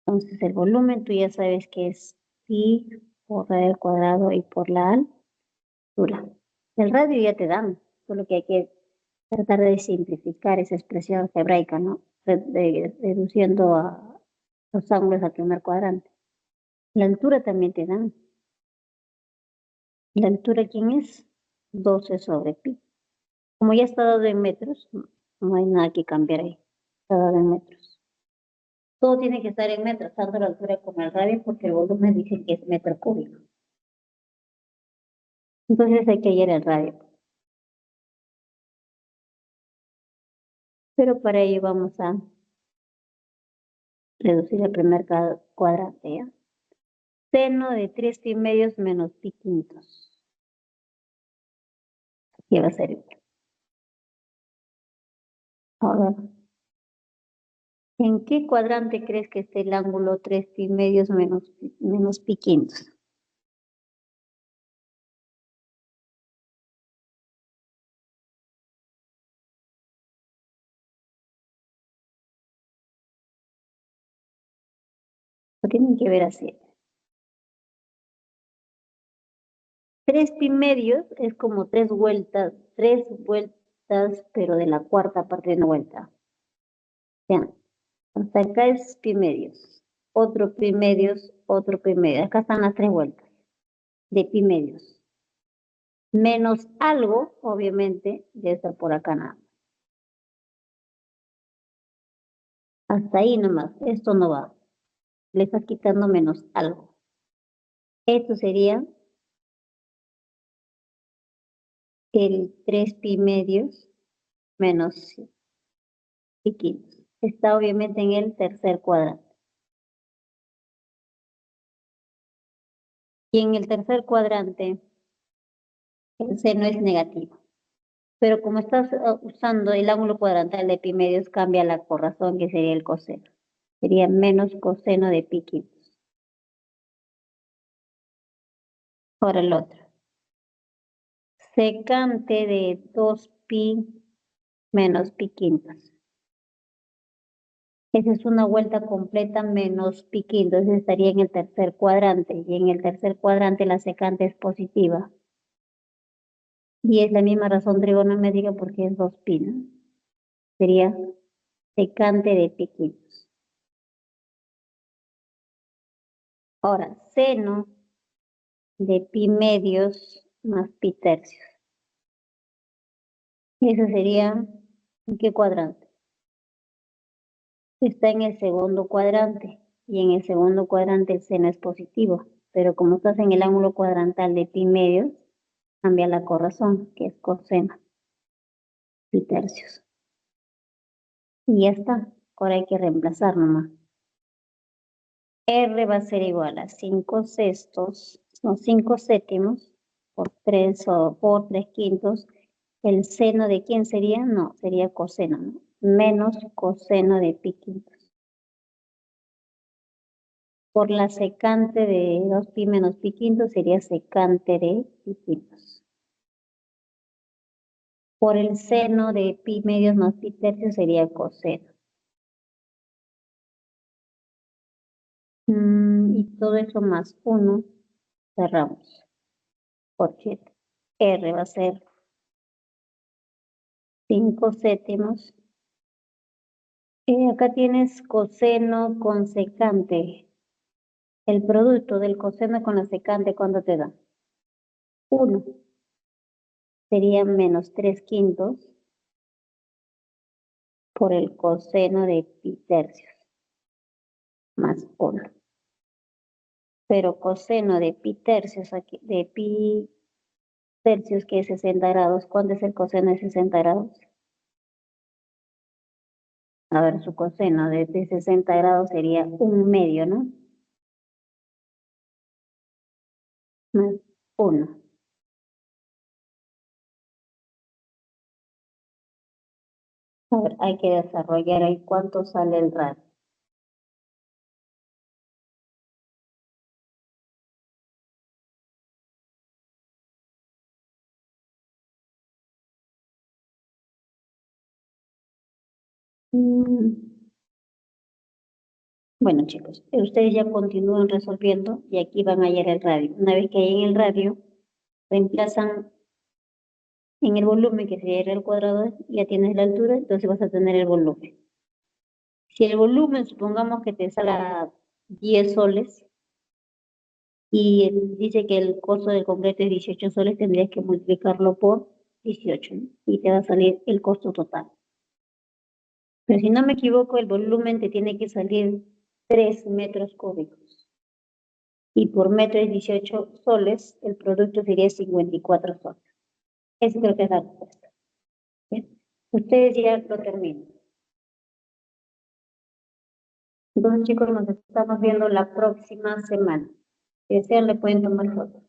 Entonces, el volumen tú ya sabes que es pi por radio al cuadrado y por la altura. El radio ya te dan, solo que hay que tratar de simplificar esa expresión algebraica, ¿no? Reduciendo a los ángulos al primer cuadrante. La altura también te dan. ¿La altura quién es? 12 sobre pi. Como ya está dado en metros, no hay nada que cambiar ahí. Está dado en metros. Todo tiene que estar en metros, tanto la altura como el radio, porque el volumen dice que es metro cúbico. Entonces hay que hallar el radio. Pero para ello vamos a reducir el primer cuadrante, ¿ya? Seno de 3 pi medios menos pi quintos. ¿Qué va a ser? Ahora, ¿en qué cuadrante crees que esté el ángulo 3 pi medios menos pi quintos? Lo tienen que ver así. 3 pi medios es como 3 vueltas, pero de la cuarta parte de una vuelta. Vean, hasta acá es pi medios, otro pi medios, otro pi medios. Acá están las 3 vueltas de pi medios. menos algo, obviamente, debe estar por acá nada. Hasta ahí nomás, esto no va. Le estás quitando menos algo. Esto sería el 3 pi medios menos pi quintos. Está obviamente en el tercer cuadrante. Y en el tercer cuadrante, el seno es negativo. Pero como estás usando el ángulo cuadrantal de pi medios, cambia la corrazón, que sería el coseno. Sería menos coseno de pi quintos. Ahora el otro. Secante de 2 pi menos pi quintos. Esa es una vuelta completa menos pi quintos. Ese estaría en el tercer cuadrante. Y en el tercer cuadrante la secante es positiva. Y es la misma razón trigonométrica porque es 2 pi, ¿no? Sería secante de pi quintos. Ahora, seno de pi medios más pi tercios. Eso sería, ¿en qué cuadrante? Está en el segundo cuadrante. Y en el segundo cuadrante el seno es positivo. Pero como estás en el ángulo cuadrantal de pi medios, cambia la corrazón, que es coseno. Pi tercios. Y ya está. Ahora hay que reemplazar nomás. R va a ser igual a 5 sextos, no, 5 séptimos por 3 o por 3 quintos. ¿El seno de quién sería? No, sería coseno, ¿no? Menos coseno de pi quintos. Por la secante de 2 pi menos pi quintos sería secante de pi quintos. Por el seno de pi medios más pi tercios sería coseno. Y todo eso más 1, cerramos. Porque R va a ser 5 séptimos. Acá tienes coseno con secante. El producto del coseno con la secante, ¿cuánto te da? 1. Sería menos 3 quintos por el coseno de pi tercios, más 1. Pero coseno de pi tercios, aquí, de pi tercios, que es 60 grados, ¿cuánto es el coseno de 60 grados? A ver, su coseno de 60 grados sería 1/2, ¿no? Más 1. A ver, hay que desarrollar ahí cuánto sale el radio. Bueno, chicos, ustedes ya continúan resolviendo y aquí van a hallar el radio. Una vez que hay en el radio, reemplazan en el volumen, que sería el cuadrado, ya tienes la altura, entonces vas a tener el volumen. Si el volumen, supongamos que te salga 10 soles, y dice que el costo del concreto es 18 soles, tendrías que multiplicarlo por 18, ¿no? Y te va a salir el costo total. Pero si no me equivoco, el volumen te tiene que salir 3 metros cúbicos. Y por metro es 18 soles, el producto sería 54 soles. Eso creo que es la respuesta. ¿Bien? Ustedes ya lo terminan. Entonces, chicos, nos estamos viendo la próxima semana. Si desean, le pueden tomar fotos.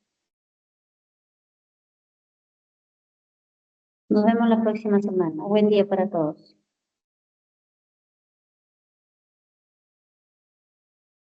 Nos vemos la próxima semana. Buen día para todos.